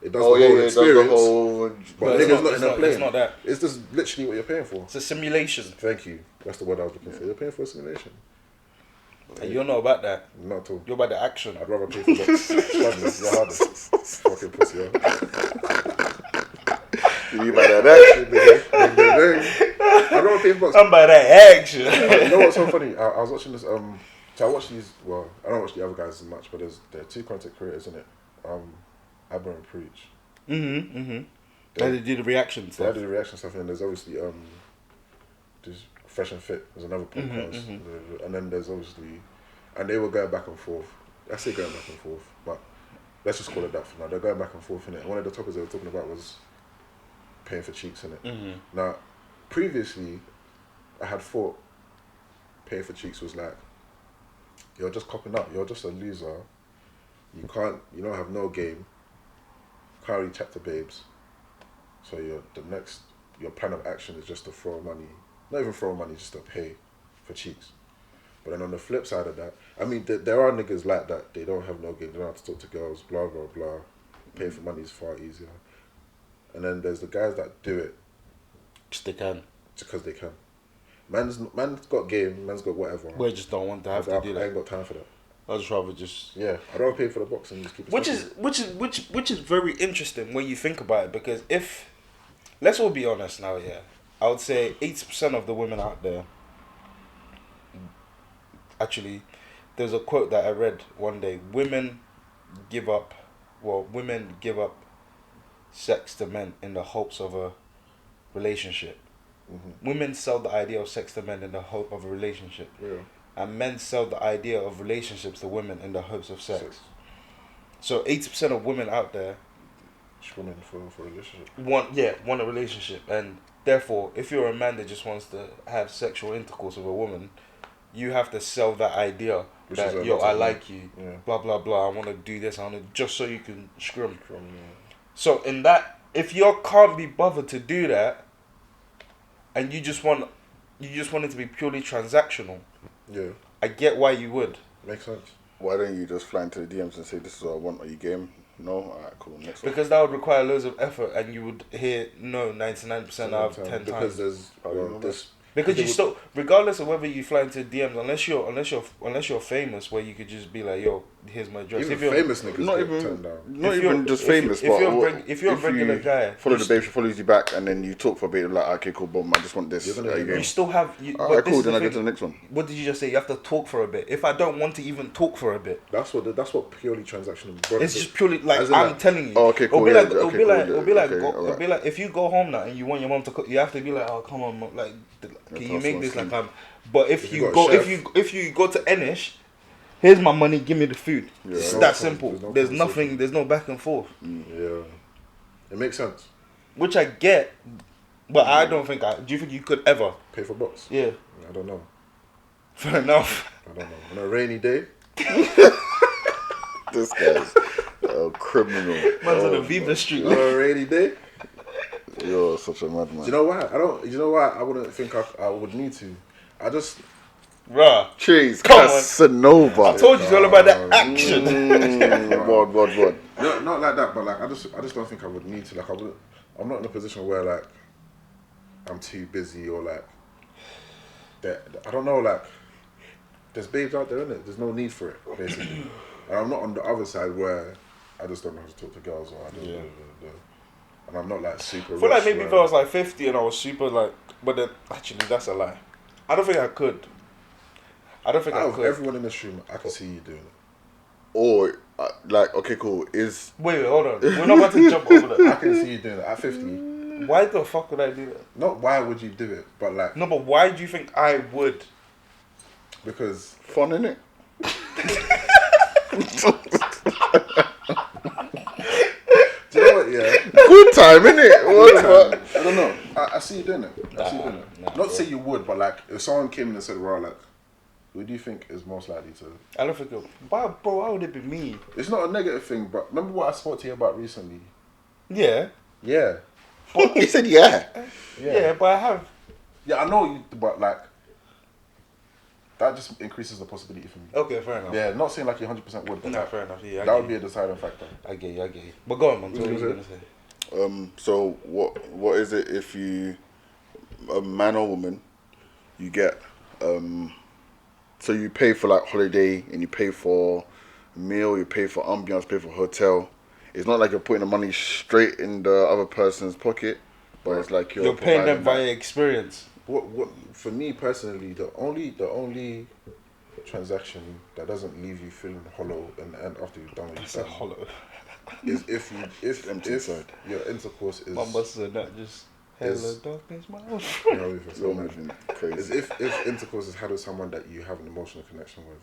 it does the whole it does the experience. whole. But it's niggas not- not in it's a not- plane. it's not that. It's just literally what you're paying for. It's a simulation. Thank you. That's the word I was looking for. You're paying for a simulation. And you're not about that. Not at all. You're about the action. I'd rather pay for box. Trust me, you're harder. Fucking pussy, yo. You buy that I'd rather pay for box. I'm by that action. You know what's so funny? I was watching this. So I watch these. Well, I don't watch the other guys as much, but there are 2 content creators in it. Abba and Preach. They did the reaction They stuff. had the reaction stuff, and there's obviously there's Fresh and Fit. There's another podcast, and then there's obviously, and they were going back and forth. I say going back and forth, but let's just call it that for now. They're going back and forth in it. One of the topics they were talking about was paying for cheeks in it. Now, previously, I had thought paying for cheeks was like you're just copping up. You're just a loser. You don't have no game. Can't really chat to babes. So your plan of action is just to throw money. Not even throw money, just to pay for cheeks. But then on the flip side of that, I mean, there are niggas like that. They don't have no game. They don't have to talk to girls. Blah blah blah. Paying for money is far easier. And then there's the guys that do it Just they can. because they can. Man's got game. Man's got whatever. We just don't want to have to do I that. ain't got time for that. I'd just rather just. Yeah, I'd rather pay for the box and just keep it. Which is very interesting when you think about it, because if, let's all be honest now, yeah, I would say 80% of the women out there. Actually, there's a quote that I read one day. Women give up sex to men in the hopes of a relationship. Women sell the idea of sex to men in the hope of a relationship. Yeah. And men sell the idea of relationships to women in the hopes of sex. So 80% of women out there Women for a relationship. want a relationship, and therefore, if you're a man that just wants to have sexual intercourse with a woman, you have to sell that idea Which that is a lot I of like you, yeah. blah blah blah. I want to do this. I want to just so you can scrum. From So in that, if you can't be bothered to do that, and you just want it to be purely transactional, yeah, I get why you would. makes sense. Why don't you just fly into the DMs and say, "This is what I want"? Are you game? No. Alright, cool. Next one. Because that would require loads of effort, and you would hear no 99% out of 10 because times. there's Because you still, regardless of whether you fly into DMs, unless you're famous, where you could just be like, "Yo, here's my address." even If you're famous niggas not get even turned down. not if you're- even just if you- famous, if but you're a regular guy, follow you the babe, she follows you back, and then you talk for a bit, like, okay, cool, boom, I just want this. You're gonna Are you get game? you still have. But Alright, this cool. is the Then I get thing. to the next one. What did you just say? You have to talk for a bit. If I don't want to even talk for a bit, That's what purely transactional. Bro, it's just purely like As in I'm like- telling you. Oh, okay, cool, It'll be yeah, like, it'll okay, be cool, like, yeah, it'll be like, okay, it'll alright. be like, if you go home now and you want your mom to cook, you have to be like, "Oh, come on, mom, like, can you toss make one this like sleep. I'm." But if you you got a go, chef- if you go to Enish, Here's my money. Give me the food. Yeah. It's No that con- simple. there's no There's conversation. nothing. There's no back and forth. Yeah, it makes sense. Which I get, but I don't think do you think you could ever? Pay for box. Yeah. I don't know. Fair enough. I don't know. On a rainy day, This guy's a criminal. Man's on the Viva Street. on a rainy day. You're such a madman. Do you know why? You know why I wouldn't think I would need to. I just. Bruh. Cheese, Come on. Casanova. I told you it's all about that action. What? No, not like that, but like I just don't think I would need to. Like I'm not in a position where like I'm too busy or like that. I don't know. Like there's babes out there, innit? There's no need for it, basically. And I'm not on the other side where I just don't know how to talk to girls or I don't know. And I'm not like super. I feel like rich maybe where- if I was like 50 and I was super like, but then actually that's a lie. I don't think I could. I don't think out I of could. everyone in this room, I can see you doing it. Or like, okay, cool. Is Wait, hold on. We're not about to jump over I that. can see you doing it at 50. Why the fuck would I do that? Not why would you do it, but like No, but why do you think I would? because fun, innit? do you know what? Yeah. Good time, innit? What? I don't know. I see you doing it. I see you doing it. Nah, Not bro. say you would, but like if someone came in and said, "Well, like, who do you think is most likely to?" I don't think it. Why, bro? Why would it be me? It's not a negative thing, but remember what I spoke to you about recently? Yeah. Yeah. He said, yeah. Yeah, but I have. Yeah, I know you, but like that just increases the possibility for me. Okay, fair enough. Yeah, not saying like you 100% would, but No, like, fair enough. Yeah, that would be a deciding factor. I get you. But go on, man. So what What were was you it? gonna say? So what is it if you, a man or woman, you get so you pay for like holiday and you pay for meal, you pay for ambiance, pay for hotel. It's not like you're putting the money straight in the other person's pocket, but it's like You're paying them providing via experience. What for me personally, the only transaction that doesn't leave you feeling hollow in the end after you've done what you've It's a done hollow. is if empty inside. your intercourse is My muscles are not just hello Is- darkness, my old you friend. know, if it's You're so much, moving is crazy. if intercourse is had with someone that you have an emotional connection with,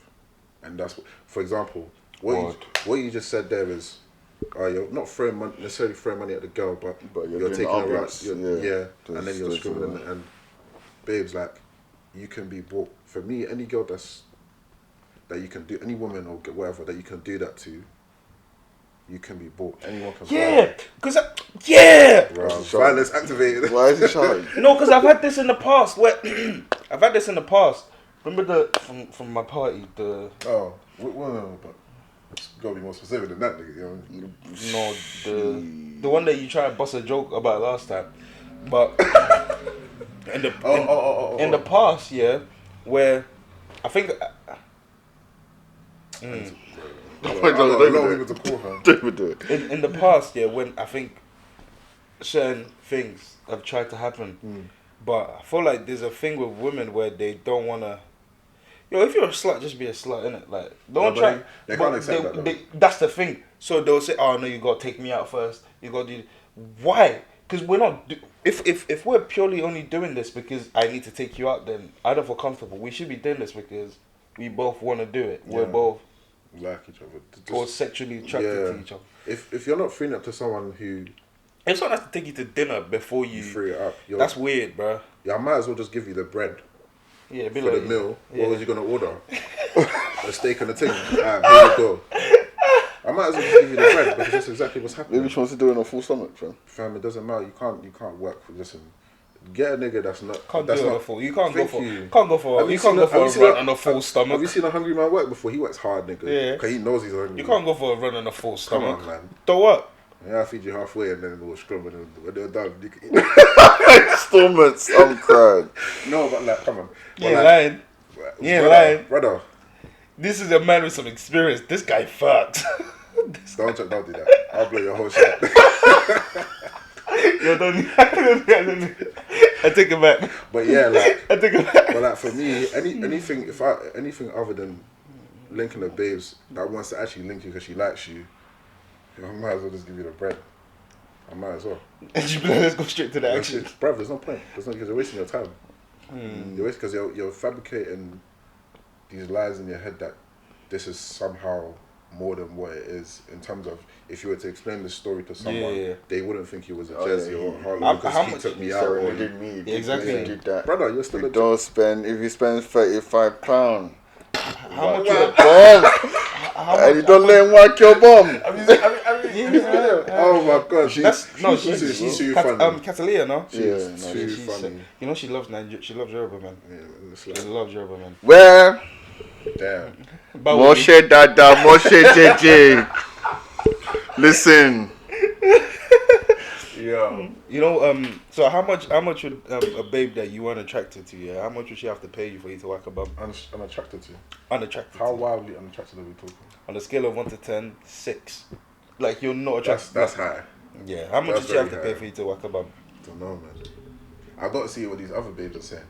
and that's for example what you just said there is you're not necessarily throwing money at the girl, but But you're you're doing taking her out, ambiance, and then There's- you're there's screaming a- and babes, like you can be bought. For me, any girl that you can do, any woman or whatever that you can do that to, you can be bought. Anyone can. Yeah, cause yeah. Bro, Shut violence activated. Why is he shouting? No, because I've had this in the past. Where I've had this in the past. Remember from my party the Oh, well, but it's gotta be more specific than that, nigga. You know? no the one that you tried to bust a joke about last time, but in the in the past, yeah, where I think. I Don't don't even even to call her. Don't even do it. In the past, yeah, when I think certain things have tried to happen, but I feel like there's a thing with women where they don't wanna. Yo, if you're a slut, just be a slut, innit? Like, don't Yeah, try. but they can't accept that, though. That's the thing. So they'll say, "Oh no, you gotta take me out first. You gotta do." Why? Because we're not. If we're purely only doing this because I need to take you out, then I don't feel comfortable. We should be doing this because we both want to do it. We're Yeah. both Like each other. or sexually attracted to each other. If you're not freeing up to someone who If someone has to take you to dinner before you you, free it up, that's weird, bro. yeah, I might as well just give you the bread Yeah, be for like the meal. Yeah. What was you gonna order? A steak and a thing. Alright, here you go. I might as well just give you the bread because that's exactly what's happening. Maybe she wants to do it on a full stomach, fam. Fam, it doesn't matter. You can't work for. Listen, get a nigga that's not. Can't that's do it on not, a full. You can't go Thank for. you. Can't go for. Have You you can't seen go a- for have a you seen run a- on a full Have stomach. you seen a hungry man work before? He works hard, nigga. Yeah. Because he knows he's hungry. You can't go for a run on a full Come stomach. on, man. So what? Yeah, I'll feed you halfway and then we'll scrum and when they're done, you can eat. Installments, I'm crying. No, but like, come on. You ain't lying. You ain't lying. Brother, This is a man with some experience. This guy fucked. don't do that. I'll blow your whole shit. Yo, don't. I take it back. But yeah, like, I take it back. but like for me, anything other than linking the babes that wants to actually link you because she likes you, I might as well just give you the bread. I might as well. And you be like, let's go straight to the action. Bruv, there's no point. There's no because you're wasting your time. You're wasting because you're fabricating these lies in your head that this is somehow more than what it is in terms of if you were to explain the story to someone, they wouldn't think he was a Jersey or Harlem because he took me out. Or did me? Exactly. Did that. Brother, you're still You a don't spend if you spend £35. How much? And you don't let him whack your bum. Oh my god, she's too funny. Catalina, no? She's too funny. You know she loves Nigeria. She loves Yoruba, man. Yeah, it's She like, loves Yoruba, man. Where? damn. Moshe Dada, Moshe JJ. Listen. Yeah. You know, so how much would a babe that you weren't attracted to, yeah, how much would she have to pay you for you to whack a bum? Unattracted to you. Unattracted. How to you. wildly unattracted are we talking? On a scale of 1 to 10, 6. Like you're not attracted. That's high. Yeah. How much That's would she have to very pay high. for you to whack a bum? Don't know, man. I've got to see what these other babes are saying.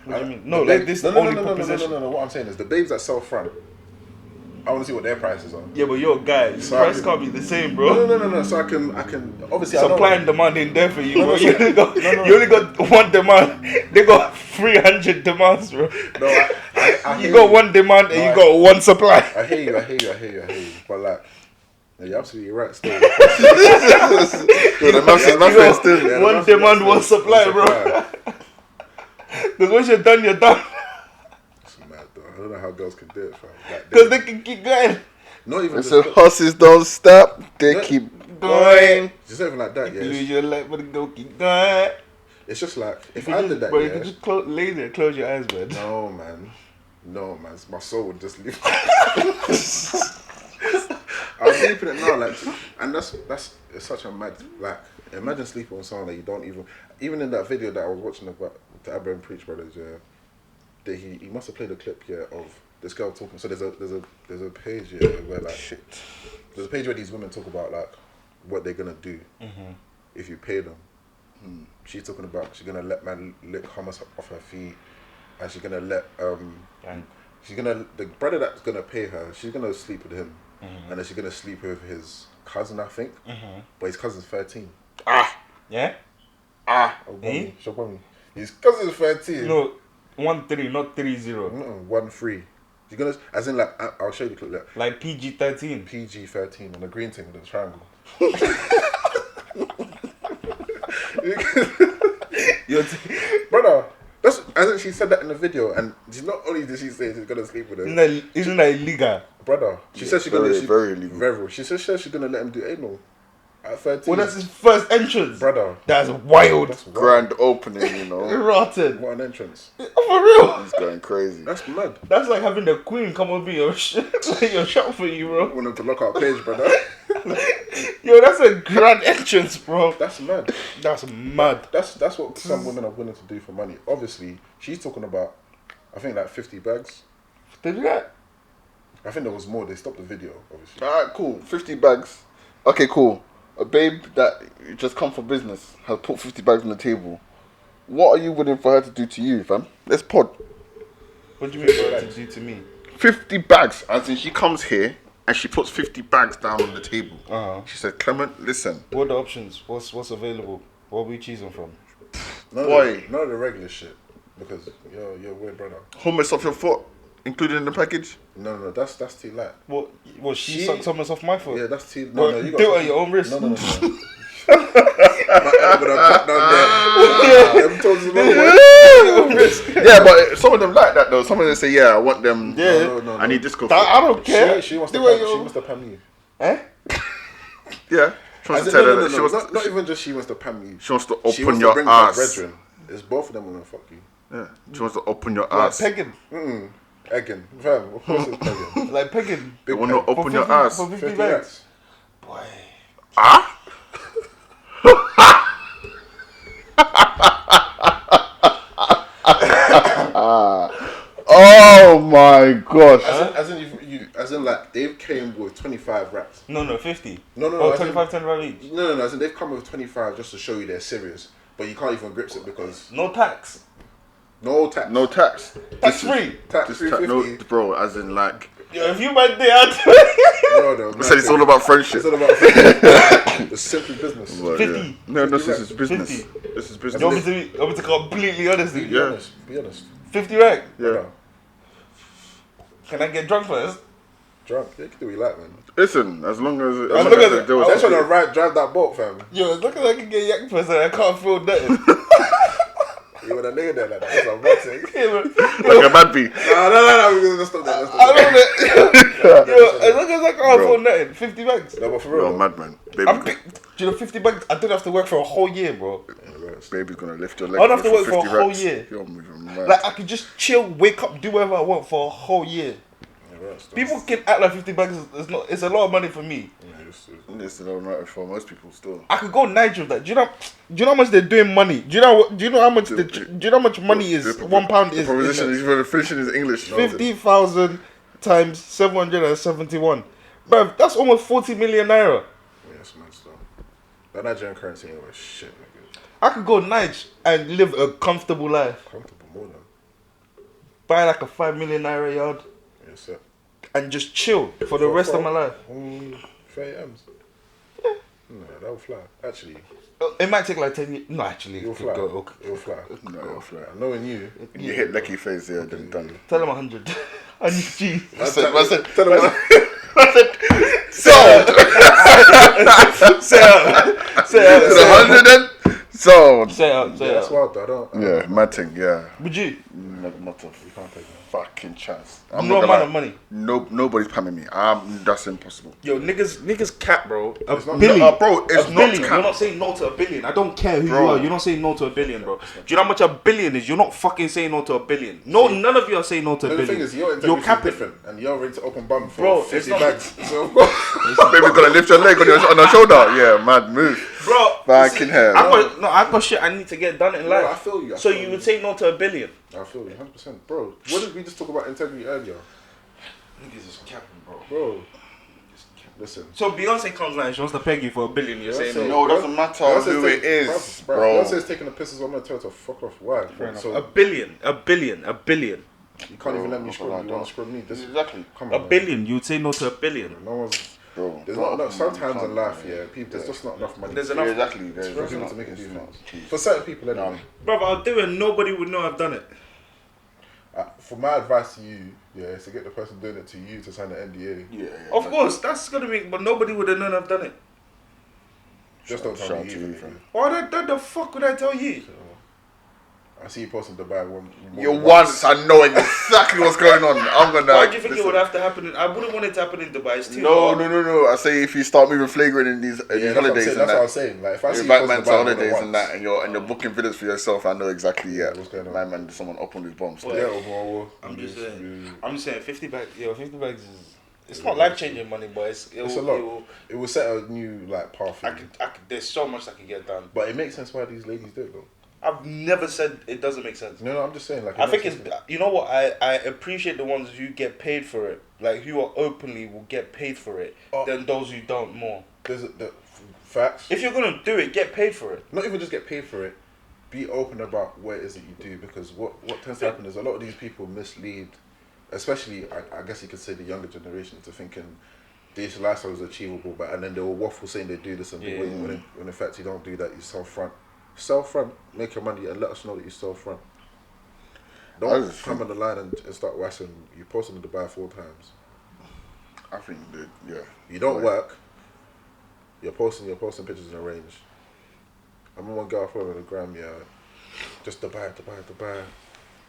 What do you mean? No, like this only proposition. No. What I'm saying is the babes that sell front. I want to see what their prices are. Yeah, but you're a guy. So Price I can't be the same, bro. No. So I can obviously Supply and demand in there for you, bro. No, You only got one demand. They got 300 demands, bro. No, I You got one demand and you got one supply. I hear you. But like, yeah, you're absolutely right. Still, One demand, one supply, bro. Because once you're done, you're done. It's mad though. I don't know how girls can do it, fam. Like, Because they can keep going. not even If just, the horses don't stop, they keep going. it's not even like that. Yeah, Lose your life, but it go keep going. it's just like if I did that, Bro, you yeah. can just lay there, close your eyes, man. No, man. My soul would just leave. I'm sleeping it now, like, and that's it's such a mad, like, imagine sleeping with someone that you don't even in that video that I was watching about the Abba and Preach brothers, yeah, that he must have played a clip, yeah, of this girl talking. So there's a page, yeah, where like there's a page where these women talk about like what they're gonna do if you pay them. She's talking about she's gonna let man lick hummus off her feet, and she's gonna let the brother that's gonna pay her, she's gonna sleep with him, and then she's gonna sleep with his cousin, I think, but his cousin's 13. Yeah? Show me. His cousin's 13. No, 1-3, not 3-0. No, 1-3. You're gonna, as in like, I'll show you the clip. Like, Like PG-13. PG-13 on the green thing with the triangle. Brother, that's as in she said that in the video, and she's not only did she say she's gonna sleep with him. Isn't that illegal? Brother, she said she's very, gonna very illegal. Very. She said she's gonna let him do anal at 13. Well, that's his first entrance. Brother, That's wild. that's wild. Grand opening, you know. Rotten. What an entrance. For real. He's going crazy. That's mad. That's like having the queen come over your your shop for you, bro. I want him to lock our page, brother. Yo, that's a grand entrance, bro. That's mad. That's mad. That's what some women are willing to do for money. Obviously, she's talking about, I think like 50 bags. Did you that? I think there was more. They stopped the video, obviously. Alright, cool. 50 bags. Okay, cool. A babe that just come for business has put 50 bags on the table. What are you willing for her to do to you, fam? Let's pod. What do you mean for her to do to me? 50 bags. As in, she comes here and she puts 50 bags down on the table. She said, Clement, listen. What are the options? What's available? What are we choosing from? None Boy. None of the regular shit. Because you're a weird brother. Hummus off your foot, included in the package. No, that's too light. What she sucked hummus off my foot? Yeah, that's too. No, you do got it at your own risk. No. I'm gonna cut down there. Them toes is not Yeah, but some of them like that though. Some of them say, yeah, I want them. Yeah. No. I need disco. I don't care. She wants to Do it pam, your- she wants to pam you. Eh? Yeah. She wants As to in, tell no, her that she wants not even just she wants to pam you. she wants to She open wants to your bring her ass. brethren. It's both of them wanna fuck you. Yeah. She wants to open your Like ass. pegging. Egging. Fam, of course it's pegging. Like pegging. They want to open your ass. For 50 50 bags. racks. Boy. Ah? Oh my gosh. As in like they came with 25 racks. No, 50. No, Oh, as in- 25, 25 each. No, as in they've come with 25 just to show you they're serious. But you can't even grips it because No tax. no tax. No tax. Tax free. tax This 350. no, bro, as in like. Yo, if you might there, I said it's all about friendship. It's all about it's simply business. But, 50. yeah. No, this is business. 50. This is you business. want me to be completely honest with you? Yeah. Be honest. 50 rack. Yeah. Can I get drunk first? Drunk, you can do what you like, man. Listen, as long as I'm trying to drive that boat, fam. Yo, look at I can get yak person. I can't feel nothing. You want a nigga there like that? That's what I'm about to say. like a bad bee. No, we're gonna stop that. Let's stop I that. don't know. Yo, as long as I can't feel nothing, 50 bags. No, but for You're real. a madman. Do you know 50 bags? I didn't have to work for a whole year, bro. Baby's gonna lift your leg. I don't have to work for a 50 whole racks. year. You're moving mad. Like, I could just chill, wake up, do whatever I want for a whole year. People can act like 50 bags it's a lot of money for me. It's a lot of for most people still. I could go Niger with that. Do you know how much they're doing money? Do you know how much money is £1 is? The proposition is for the finishing is English. 50,000 times 771. Bruv, that's almost 40 million naira. Yeah, it's mad stuff. That Nigerian currency ain't worth shit, nigga. I could go Niger and live a comfortable life. Comfortable more than. Buy like a 5 million naira yard. Yes, sir. And just chill for the rest of my life. 30 M's. No, that will fly. Actually, it might take like 10 years. No, actually, you'll fly. Okay. It'll fly. No, it'll fly. Knowing you. You hit Lecky phase there, then done. Tell them 100. 100 G. I said, Tell them sold. Say To the 100 then sold. Say out. that's wild though. I don't Yeah, mad thing. Yeah. Would you? Not a fucking chance. I'm no amount of money. Nobody's pamming me. That's impossible. Yo, niggas cap, bro. A not- billion. Bro, it's a not billion. cap. You're not saying no to a billion. I don't care who Bro. you are. You're not saying no to a billion, bro. Do you know how much a billion is? You're not fucking saying no to a billion. No, none of you are saying no to a The billion. thing is, your You're integrity is capping. different, and you're ready to open bum for Bro, 50 it's not- bags. So, Baby's gonna lift your leg on your shoulder. Yeah, mad move. Bro, Fucking hell. I got shit I need to get done in life. I feel you. So you would say no to a billion? I feel you, 100%. Bro, what did we just talk about integrity earlier? Niggas is capping, bro. Bro, listen. So Beyonce comes like she wants to peg you for a billion. You're saying no. No, it doesn't matter who it is, bro. Beyonce's taking the pisses. I'm gonna tell her to fuck off. Why? So A billion. you can't even let me screw. You want to screw me? Exactly. Come A on, billion. You would say no to a billion. Man. No one's. Bro, There's not enough. Sometimes in life, yeah, people. There's just not enough money. There's Yeah, enough. exactly. for people to make a difference. For certain people, anyway. Bro, I'll do it. Nobody would know I've done it. For my advice to you, yeah, is to get the person doing it to you to sign the NDA. Yeah. Of course, that's gonna be. But nobody would have known I've done it. Just don't tell Shout me to either. you, fam. Why the fuck would I tell you? I see you posting Dubai one. You once, I know exactly what's going on. I'm gonna. Why do you think it would have to happen? I wouldn't want it to happen in Dubai. It's too No. hot. I say if you start moving flagrant in these holidays and That's what I'm that, saying. Like if I you see invite you man posting to Dubai holidays once, and that, and you're booking videos for yourself, I know exactly. Yeah, what's going on? My man, someone up on his bombs. Yeah, well, I'm just saying 50 bags. Yo, 50 bags is. It's not life changing money, but it's a lot. It will set a new path. For you. There's so much that can get done. But it makes sense why these ladies do it though. I've never said it doesn't make sense. No, I'm just saying like. I think it's. You know what? I appreciate the ones who get paid for it, like who are openly will get paid for it, than those who don't more. There's the facts. If you're gonna do it, get paid for it. Not even just get paid for it. Be open about what it is that you do, because what tends to happen is a lot of these people mislead, especially I guess you could say the younger generation, into thinking this lifestyle is achievable, and then they will waffle saying they do this and do it, when in fact you don't do that. You self front, make your money and let us know that you self front. Don't come on the line and start washing. You posted in Dubai 4 times. I think that You don't work. You're posting pictures in a range. I remember one girl I followed on the gram, just Dubai.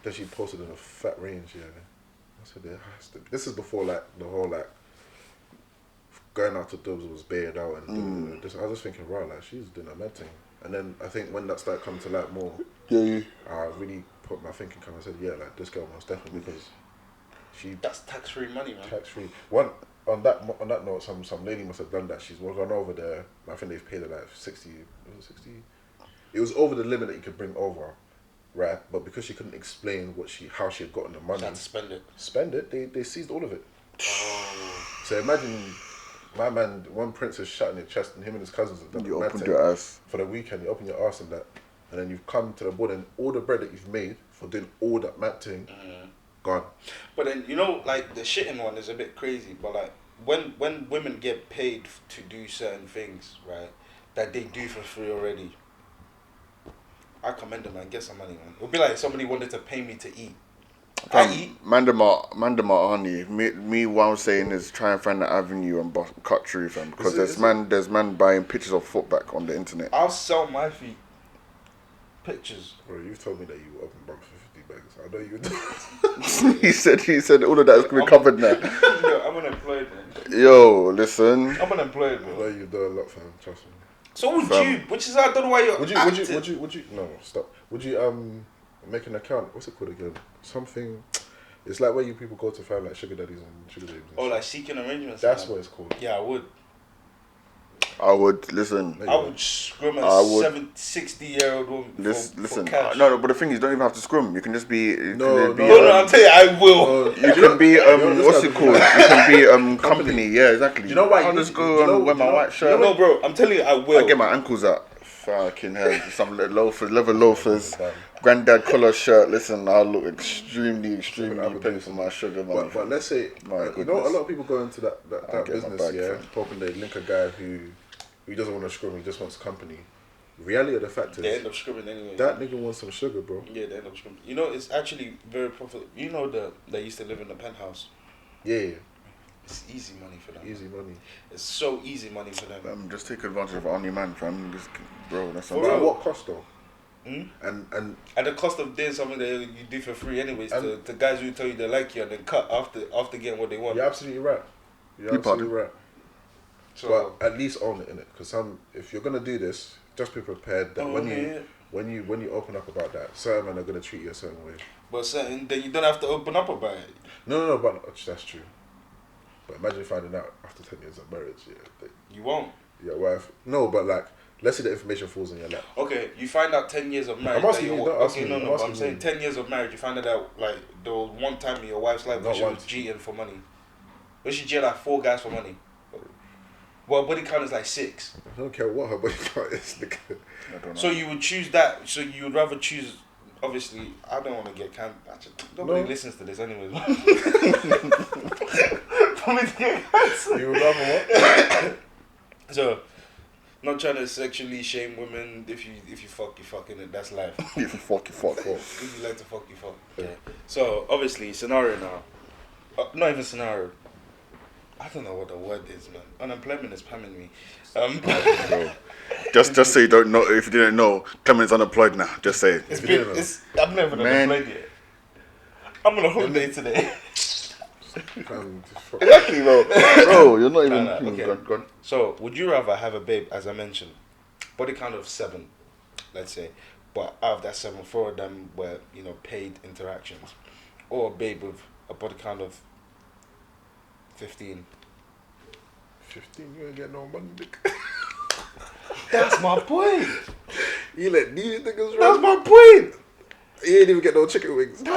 Then she posted in a fat range, I said, there has to be. This is before like the whole like going out to dubs was bailed out and this. I was just thinking, right, like she's doing a mad thing. And then I think when that started coming to light more, I really put my thinking kind of said, like this girl most definitely, because That's tax-free money, man. tax-free. One on that note, some lady must have done that. She's gone over there. I think they've paid her like 60. Was it 60? It was over the limit that you could bring over, right? But because she couldn't explain how she had gotten the money, She had to spend it. they seized all of it. So imagine. My man, one princess shot in your chest, and him and his cousins have done you mad opened thing. your ass For the weekend, you open your ass and that, and then you've come to the board, and all the bread that you've made for doing all that mad thing, gone. But then like the shitting one is a bit crazy. But like when women get paid to do certain things, right, that they do for free already, I commend them, man. Get some money, man. It would be like if somebody wanted to pay me to eat. I eat. Mandama honey. Me, what I'm saying is try and find the avenue and cut through, fam. Because there's man buying pictures of footback on the internet. I'll sell my feet. Pictures. Bro, you've told me that you open bump for 50 bags. I know you. he said all of that is recovered now. Yo, I'm unemployed, man. Yo, listen. I'm unemployed, I know bro. you've done a lot, fam. Trust me. So would you? Which is I don't know why you're. Would you? No, stop. Would you make an account? What's it called again? Something. It's like where you people go to find like sugar daddies and sugar babes. And Oh, shit. like seeking arrangements. That's what it's called. Yeah, I would. I would listen. I would scrum a 60-year-old woman. Listen. For cash. No, but the thing is, you don't even have to scrum. You can just be. No, I'm telling you, I will. You can be what's it called? You can be company. Yeah, exactly. Do you know why? I'll just go wear my white shirt. No, bro, I'm telling you, I will. I get my ankles out. Fucking hell, some loafers, leather loafers, granddad collar shirt. Listen, I look extremely paying for my sugar money. But let's say, you know, a lot of people go into that business, hoping they link a guy who doesn't want to scrum, he just wants company. Reality of the fact is, they end up scrimming anyway. That nigga wants some sugar, bro. Yeah, they end up scrimming. You know, it's actually very profitable. You know, they used to live in the penthouse. Yeah. It's easy money for them. Easy money. It's so easy money for them. Just take advantage of only man, fam. Just, bro, that's But at what cost though? And at the cost of doing something that you do for free anyways, to guys who tell you they like you and then cut after getting what they want. You're absolutely right. You're absolutely right. So, but at least own it, innit? Because if you're gonna do this, just be prepared that when you open up about that, certain men are gonna treat you a certain way. But then you don't have to open up about it. No, but that's true. But imagine finding out after 10 years of marriage, you won't. Your wife. No, but like, let's say the information falls in your lap. Okay, you find out 10 years of marriage. I'm asking you, but I'm saying 10 years of marriage, you find out like there was one time in your wife's life where she was cheating for money. Where she cheated like 4 guys for money. Well, body count is like 6. I don't care what her body count is. So you would choose that. So you would rather choose. Obviously, I don't want to get nobody listens to this anyway. You would rather what? So, not trying to sexually shame women. If you fuck, you fucking it. That's life. If you fuck, you fuck. If you like to fuck, you fuck. Yeah. So obviously, scenario now. Not even scenario. I don't know what the word is, man. Unemployment is spamming me. Bro. Just so you don't know, if you didn't know, Clement's unemployed now. Just say it. I'm never unemployed yet. I'm on a holiday today. Exactly, bro. Bro, you're not even. Okay. Go on. So, would you rather have a babe, as I mentioned, body count of 7, let's say, but out of that 7, 4 of them were, paid interactions, or a babe with a body count of 15? 15, you ain't get no money, dick. That's my point. You let these niggas run. That's my point. You ain't even get no chicken wings. Yo,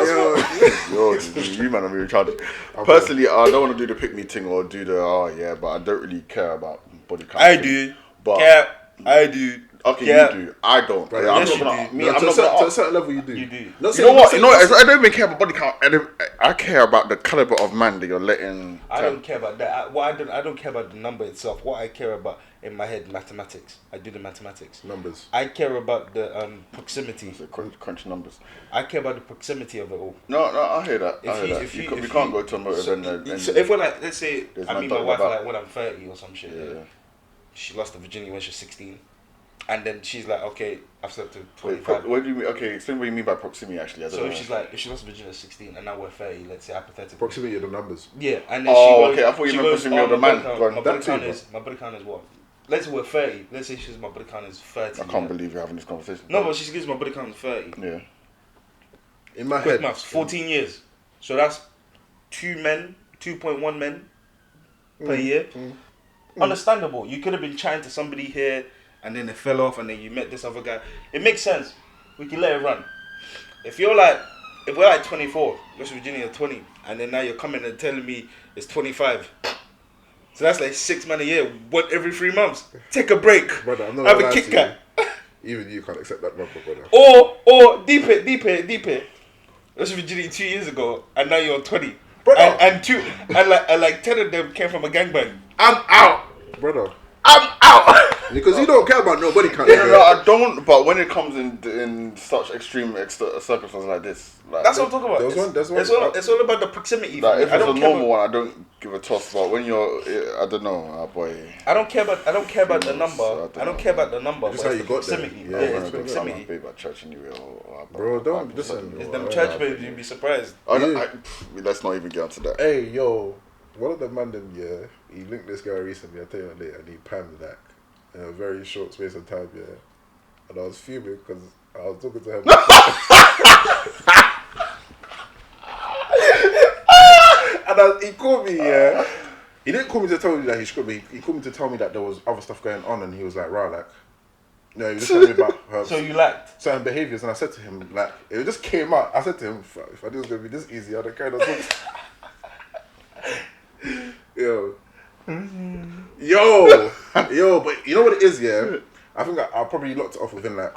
you man are really childish. Personally, I don't want to do the pick me thing or do the but I don't really care about body count. I do. But I do. Okay, yeah. you do. I don't. Right, I'm yes, not you gonna, do. To a certain level, you do. You do. You know what? I don't even care about body count. I care about the caliber of man that you're letting. I don't care about that. I don't care about the number itself. What I care about in my head, mathematics. I do the mathematics. Numbers. I care about the proximity. Crunch numbers. I care about the proximity of it all. No, I hear that. We can't go to a motive so if we're like, let's say, I meet my wife like when I'm 30 or some shit. Yeah. She lost her virginity when she was 16. And then she's like, okay, I've slept to 25. Wait, what do you mean? Okay, explain what you mean by proximity. Actually, I don't know. So if she lost her virginity at 16 and now we're 30, let's say hypothetically. Proximity of the numbers. Yeah, and then she goes. Okay, I thought you meant proximity of the man. My body count is what? Let's say we're 30. Let's say my body count is 30. I can't believe you're having this conversation. No, but she gives my body count is 30. Yeah. In my Quick head. maths, 14 years. So that's 2.1 men per year. Understandable. You could have been chatting to somebody here and then it fell off and then you met this other guy. It makes sense. We can let it run. If we're like 24, West Virginia 20, and then now you're coming and telling me it's 25. So that's like 6 men a year, every 3 months. Take a break. Brother, I'm not have gonna a lie Kit to you. Kat. Even you can't accept that number, brother. Or deep it. West Virginia 2 years ago, and now you're on 20. Brother. And 10 of them came from a gangbang. I'm out. Brother. I'm out. Because you don't care about nobody can't. No, I don't. But when it comes in such extreme circumstances like this, like That's what I'm talking about. There's one. It's all about the proximity. like if I it's a don't care normal one, I don't give a toss. But when you're, I don't know, boy. I don't care about the number. I don't care about the number. Just but how it's you the got there. proximity. Yeah, Yeah, man, it's the I'm proximity. a bit about church anyway. Bro, don't listen. It's them church babes. You'd be surprised. Let's not even get onto that. Hey, yo, one of the man them, he linked this girl recently, I'll tell you later, and he panned like in a very short space of time, and I was fuming because I was talking to him. And he called me, he didn't call me to tell me that he screwed me, he called me to tell me that there was other stuff going on, and he was like, right, like, no, he was just telling me about her So you liked? certain behaviours, and I said to him, like, it just came out, I said to him, if I knew it was going to be this easy, I'd have carried on. Yo, but you know what it is, I think I probably locked it off within like,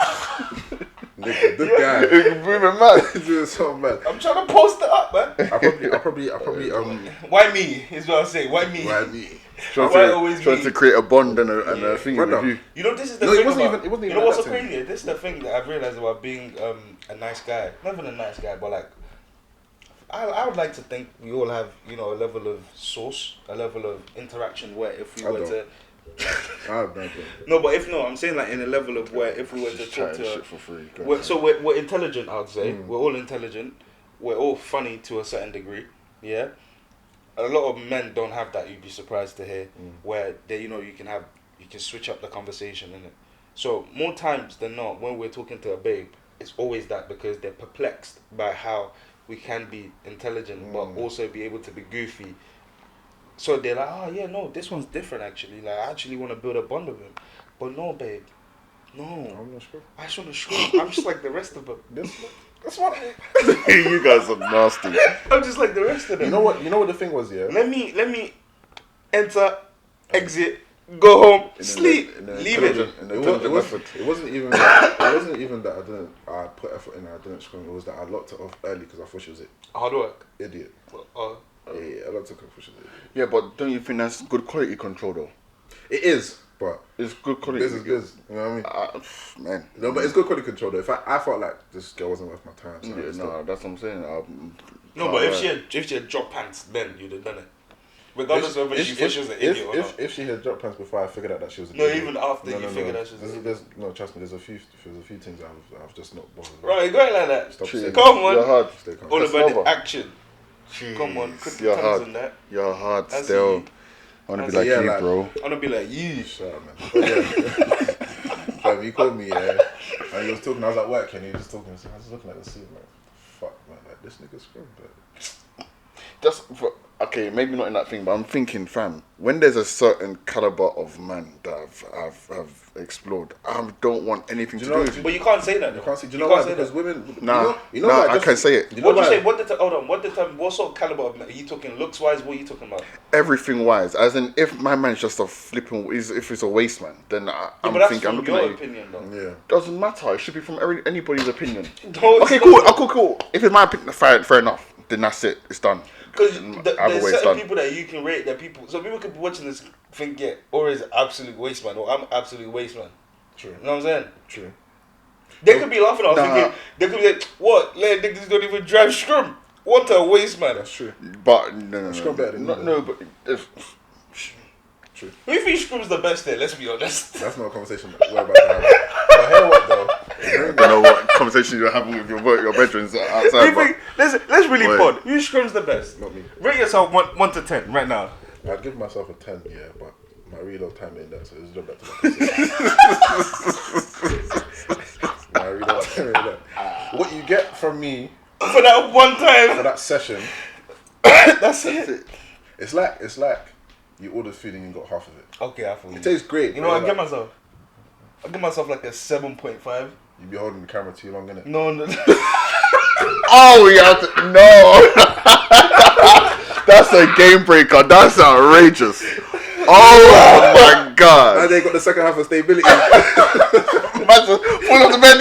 nigga, this guy, You're moving mad. doing something mad. I'm trying to post it up, man. I probably, Why me? Is what I'm saying. Why me? why me? Trying to create a bond and a thing Brother. with you. You know, this is the No, thing it wasn't about, even- it wasn't you even know what's like so that to crazy? This is the thing that I've realized about being a nice guy. Not even a nice guy, but like, I would like to think we all have, you know, a level of source, a level of interaction where if we I were don't. to... I don't know. No, but if no, I'm saying like in a level of where if we were to Just talk trying to... shit for free. Go We're, on. so we're intelligent, I would say. We're all intelligent. We're all funny to a certain degree. Yeah. A lot of men don't have that. You'd be surprised to hear where they, you can switch up the conversation, innit? So more times than not, when we're talking to a babe, it's always that because they're perplexed by how we can be intelligent but also be able to be goofy. So they're like, oh yeah, no, this one's different actually. Like I actually want to build a bond with him, but no, babe. No, I'm not sure. I just want to scream. I'm just like the rest of them. That's what You guys are nasty. I'm just like the rest of them. You know what the thing was, Let me enter, exit, go home, sleep, leave it. It wasn't even that I put effort in and I didn't scream. It was that I locked it off early because I thought she was an Hard work. idiot. Yeah, I locked it off because she was an idiot. Yeah, but don't you think that's good quality control though? It is, but It's good quality. business is, you know what I mean? Man. No, but it's good quality control though. If I felt like this girl wasn't worth my time, so I Yeah, just no, that's what I'm saying. No, but if she had dropped pants, then you'd have done it. Regardless of whether she thought she was an idiot or not. If she had dropped pants before I figured out that she was an No, idiot. even after you figured out she was an idiot. No, trust me, there's a few things I've just not bothered with. Right, going like that. Stop True. saying Come that. on. You're hard. Stay calm. All That's about over. the action. Come on, put the You're tongues hard. in that. You're hard That's still. you. I want to be That's like you. you, Yeah, like- bro. I'm gonna be like, you. Shut up, man. But yeah. Fam, he called me, and he was talking, I was at work, and he was just talking, I was looking at the scene, like, fuck, man, like, this nigga's screwed, but... Just for, okay, maybe not in that thing, but I'm thinking, fam, when there's a certain caliber of man that I've explored, I don't want anything to do with But you can't say that. You though. can't see, do you know can't why? say Because that. women... Nah, you know nah, why I can say it. You know What did you why? say? Hold on. What sort of caliber of man? Are you talking looks wise? What are you talking about? Everything wise, as in if my man's just a flipping, if it's a waste man, then I'm but that's thinking, I'm from looking your at you. opinion, though. Yeah. Doesn't matter. It should be from anybody's opinion. No, it's Okay, not. cool. If it's my opinion, fair enough. Then that's it. It's done. Because Either there's way, it's certain done. people that you can rate that people. So people could be watching this, think, yeah, or is absolute waste man, or I'm absolute waste man. True. You know what I'm saying? True. They could be laughing. I was Nah. thinking they could be like, "What? Like, niggas don't even drive scrum. What a waste man." That's true. But no. Scrum better than you, No, but if True. Who you think scrum's the best there? Let's be honest. That's not a conversation we're about to have. But hear what, though? I don't know what conversation you're having with your veterans Who outside. you think, let's really Wait. pod. Who scrum's the best? Not me. Rate yourself 1 to 10 right now. I'd give myself a 10, yeah, but my reload time ain't that, so it's dropped back to like a 6. My reload time ain't that. What you get from me For that one for time, that session, that's it. it's like you ordered food and you got half of it. Okay, I feel you. It tastes great. You know, but I give myself like a 7.5. you be holding the camera too long, innit? No. Oh, you have to, no. That's a game breaker. That's outrageous. Oh my god. And they got the second half of stability. Man's full of the bed.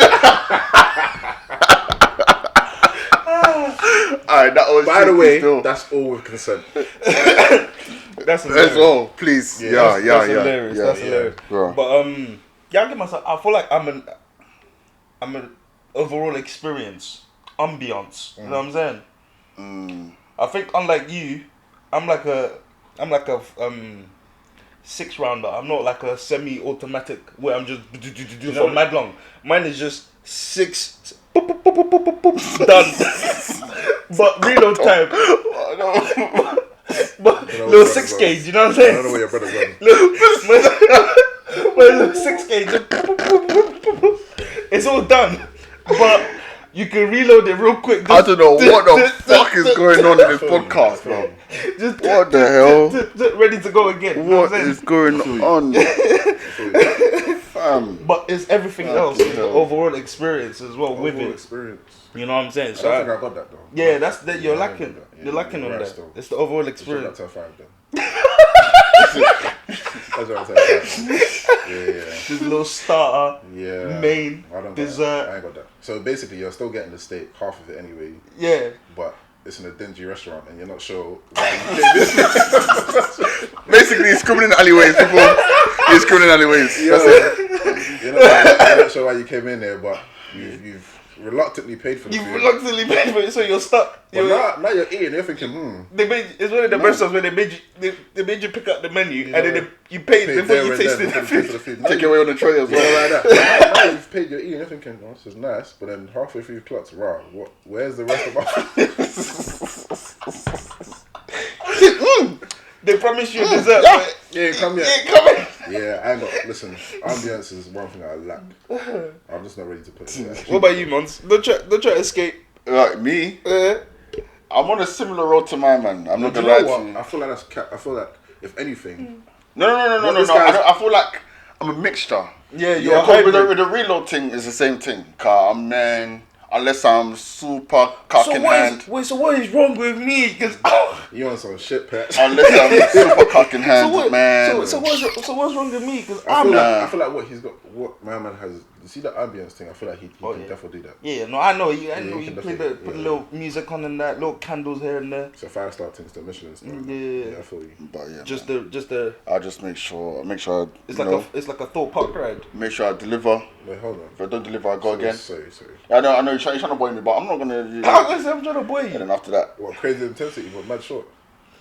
Alright, that was By the way, still. that's all with consent. That's hilarious. That's all. Please. Yeah, That's hilarious. That's hilarious. Bro. But yeah, I give myself. I feel like I'm an overall experience, ambiance. You know what I'm saying? I think unlike you, I'm like a 6-rounder. I'm not like a semi-automatic where I'm just for mad long. Mine is just 6 done. But reload time. But little 6 gauge, you know what I'm saying? I don't know where your brother's going. Little 6 gauge. It's all done. But you can reload it real quick. I don't know what the fuck is going on in this podcast, bro. Just What the hell? ready to go again. You know What I'm saying? is going on? Fam. But it's everything else in the overall experience as well with Overall it. experience. You know what I'm saying? I So don't think I got that though. yeah, that's that you're Yeah, I lacking. got that. Yeah, You're lacking you're on right that. still. It's the overall Shout out experience. to 5 then. That's what I'm saying. Yeah. Just a little starter, Yeah. main, I don't got dessert. that. I ain't got that. So basically, you're still getting the steak, half of it anyway, Yeah. but it's in a dingy restaurant and you're not sure why you did this. Basically, he's screaming in alleyways, people. He's screaming in alleyways. That's it. You're not sure why you came in there, but you've reluctantly paid for the You food. reluctantly paid for it, so you're stuck. But now you're eating, you're thinking, They made it's one of the restaurants where they made you pick up the menu and then you paid before there you and then tasted before the you taste food. the food. Take it away on the tray as well. Yeah, like that. Now you've paid, you're eating, you're thinking, oh, this is nice, but then halfway through your clocks, wow, where's the rest of my food? They promise you a dessert, Yeah. but Yeah, come here. it ain't coming. Yeah, I ain't got, listen, ambience is one thing I lack. I'm just not ready to put it there. What about you, Mons? Don't try to escape. Like me, I'm on a similar road to my man. I'm not Do gonna you know lie what? to you. I feel like that's I feel like, if anything, No. this guy's- I feel like I'm a mixture. Yeah, you're Yeah, a 'cause with hybrid. the reload thing is the same thing. Cause I'm unless I'm super cock So in what hand. is what is wrong with me? Because you on some shit, Pat. Unless I'm super cock in hand, man. So what's wrong with me? Because I feel like what my man has. You see the ambience thing? I feel like he Oh, can yeah. definitely do that. yeah, no, I know. I know you you can play definitely- put a yeah. little music on and that, little candles here and there. It's a 5-star thing, it's the Michelin star. Yeah. I feel you. But yeah, Just man. the I just make sure I it's like a Thor Park ride. make sure I deliver. Wait, hold on. If I don't deliver, I go again. Sorry. I know you're trying to boy me, but I'm not gonna. I'm trying to boy And you. then after that, What, crazy intensity, but mad short.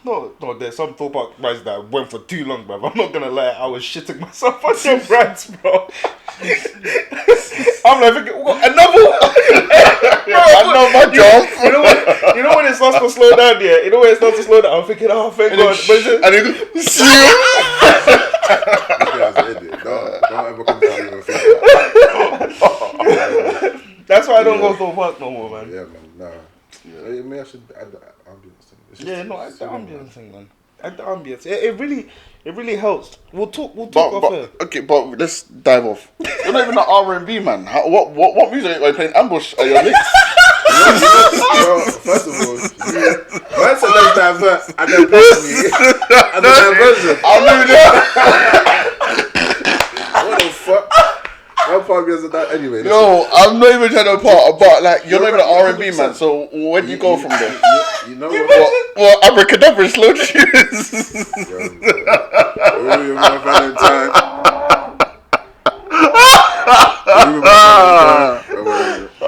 No, there's some Thor Park rides that went for too long, bruv. I'm not gonna lie, I was shitting myself on them rides, bro. I'm like, thinking, what, another one? I know my job. You know when it starts to slow down, yeah? You know when it starts to slow down, I'm thinking, oh, thank And then, God. But it's just, and then see This guy's an idiot. Don't ever come down with a feedback. that's why I don't go to work no more, man. Yeah, man, nah. Yeah. Maybe I should add the ambience thing. It's just- Yeah, no, it's the so long, ambience thing, man. The ambience. It really helps. We'll talk off here. but let's dive off. You're not even an R&B man. What music are you playing? Ambush are your links? Bro, first of all, man said let's divert and then push me. And the diversion. I'm doing that. What the fuck? One part goes to that anyway. No, I'm not even trying to part. But like, you're not even an R&B man. So where do you go from there? You know what? Well, abracadabra, slow tunes. Ruin my Valentine.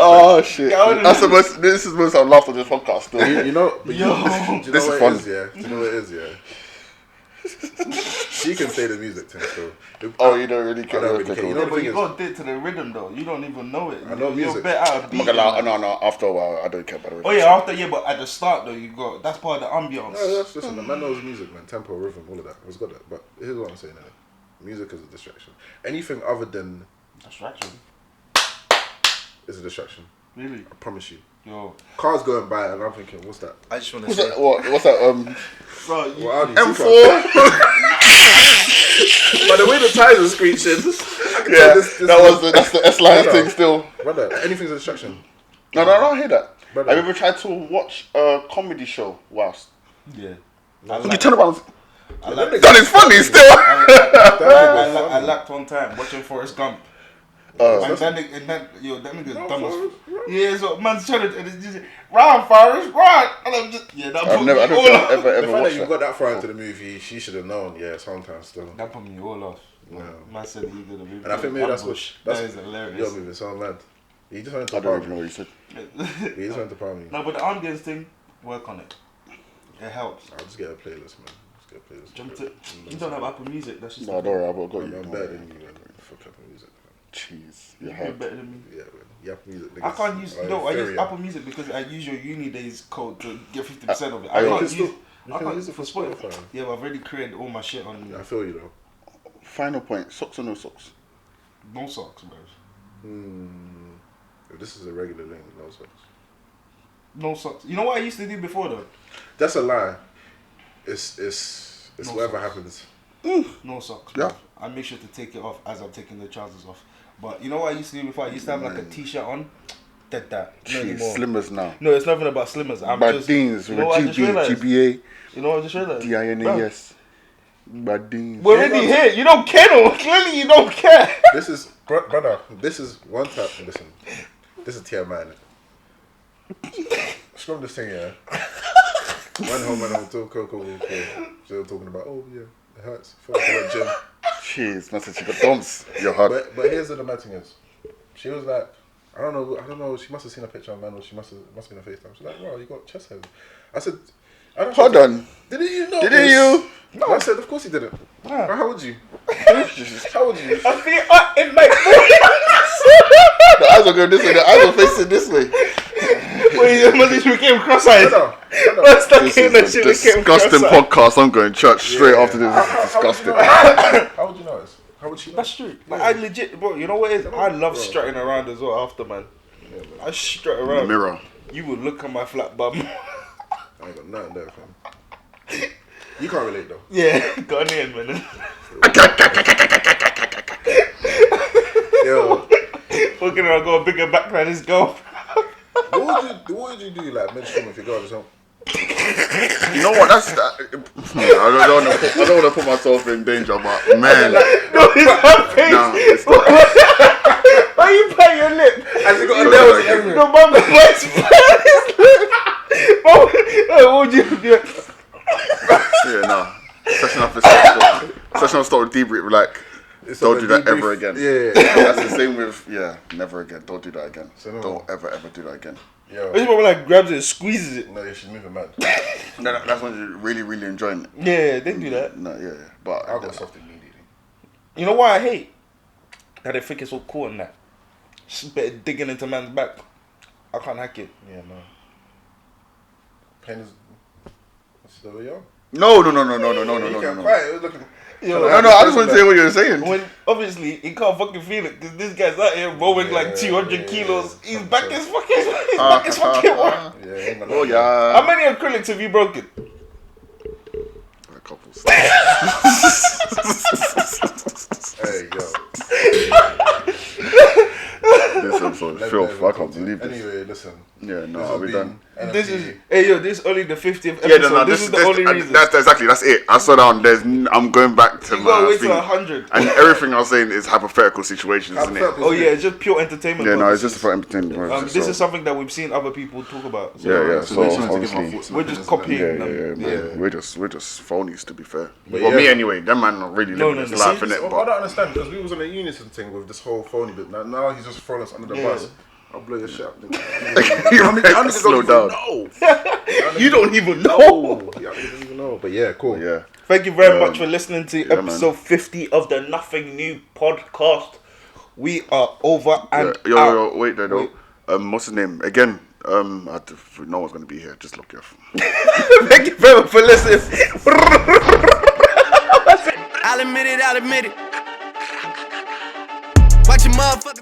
Oh shit! Yeah, That's the most. This is the most I've laughed on this podcast. Still. You know, but Yo. do you This know is what fun. it is, yeah? Do you know what it is, yeah? She can play the music thing still. Oh, you don't really care. I don't really care. You know Yeah, the but thing you is, got to to the rhythm though. You don't even know it. I know You're music. a bit out of I'm beat. not gonna lie. No. After a while, I don't care about it. Oh yeah, but at the start though, you got that's part of the ambiance. no, listen, the man knows music, man. Tempo, rhythm, all of that. He's got that. But here's what I'm saying, innit? Music is a distraction. Anything other than Distraction. is a distraction. Really? I promise you. Yo. Cars going by and I'm thinking, what's that? I just wanna What's say, that? What's that? bro, you, What Audi? M4. By the way the tires are screeching, I can Yeah, tell this that's the S-line Brother. thing still. Brother, anything's a distraction. No, I hear that. Brother. Have you ever tried to watch a comedy show whilst? yeah. You turn around. I like That is funny still. I lacked one time watching Forrest Gump. That nigga's dumb as fuck. Yeah, so man's trying to, and it's just, run, Forrest, run! And I'm just, yeah, that put me all off. The fact that you got that far into the movie, she should have known, yeah, sometimes still. That put me all off. Yeah. Man said he did a movie. And I think maybe that's that is hilarious. Your movie, so mad. He just went to I don't even know what you said. He just went to palm me. No, but the ambience thing, work on it. It helps. I'll just get a playlist, man. You don't have Apple Music, that's just... No, don't worry, I've got you. I'm better than you, man. Fuck Apple Music. Jeez, You're better than me. Yeah, man. Yeah, Apple Music. I can't use, I use Apple Music because I use your uni days code to get 50% of it. I can't use it for Spotify. Yeah, but I've already created all my shit on... I feel you though. Final point, socks or no socks? No socks, bro. If this is a regular link, no socks. No socks. You know what I used to do before though? That's a lie. It's no whatever socks. happens. No socks, bro. Yeah. I make sure to take it off as I'm taking the trousers off. But you know what I used to do before? I used to have like a t-shirt on. Dead that. No anymore. Slimmers now. No, it's nothing about slimmers. I'm Bad just... things. You know what I just realized? GBA. You know what I just realized? DINAS. Bad things. We're already here. You don't care though. Clearly you don't care. This is... Brother, this is one type... Listen. This is TMI. Scrum this thing, yeah. Went home and I was cool. Still talking about, oh yeah, it hurts. Felt like a gym. Jeez, man said she got dumps. You're hard. But here's the mad thing is, she was like, I don't know. She must have seen a picture of man, or she must have been a FaceTime. She's like, wow, you got chest hair. I said, hold on. Didn't you know? Didn't you? No, I said, of course he didn't. Yeah. How old you? How old you? I feel in my The eyes are going this way. The eyes are facing this way. Wait, you became cross-eyed. This is a disgusting podcast. I'm going church straight after this. This is disgusting. How would you know this? How would she know? That's true. Like, I legit, bro, you know what it is? I love strutting around as well after, man. Yeah, I strut around. Mirror. You would look at my flat bum. I ain't got nothing there, fam. You can't relate, though. Yeah, Ghanaian, man. Yo. Fucking I got a bigger back than this girl. What would you do, like, menstrual if your girl was home? You know what? I don't want to put myself in danger, but man. No, it's not face. No, it's not. Why you pay your lip? Has he got a nails everywhere? No, mum, the voice what would you do? Yeah, no. Session start with debrief, like, don't do that ever again. Yeah. That's the same with, never again. Don't do that again. So no. Don't ever do that again. Yo. This one like grabs it and squeezes it. No, she's moving mad. That's when you're really enjoying it. Yeah, they do that. No, yeah. But I got soft immediately. You know why I hate? That they think it's so cool and that. Just better digging into man's back. I can't hack it. Yeah, no. Pain is still young. No. You can't quiet. It was looking... No, I just want to say what you're saying. When obviously he can't fucking feel it because this guy's out here rowing like 200 kilos. His back is fucking one. Oh yeah. How many acrylics have you broken? A couple. Hey yo. This episode is filth. I can't believe this. Anyway, listen. Yeah, no, are we done? This is this is only the 50th episode. This is the only reason. That's it. I saw down. I'm going back to my wait till 100. And everything I was saying is hypothetical situations, isn't it? Oh yeah, it's just pure entertainment. Yeah, no, it's just for entertainment. This is something that we've seen other people talk about. So, so obviously we're just copying them. Yeah. We're just phonies, to be fair. Well, me anyway. That man not really living his life, innit? I don't understand because we was on a unison thing with this whole phony bit. Now he's just throwing us under the bus. I'll blow your shit up. Slow down. You don't even know. I don't even know. But yeah, cool. Yeah. Thank you very much for listening to episode 50 of the Nothing New podcast. We are over and out. Yo, wait there though. What's his name? Again, no one's going to be here. Just look your phone. Thank you very much for listening. I'll admit it. Watch your motherfucker.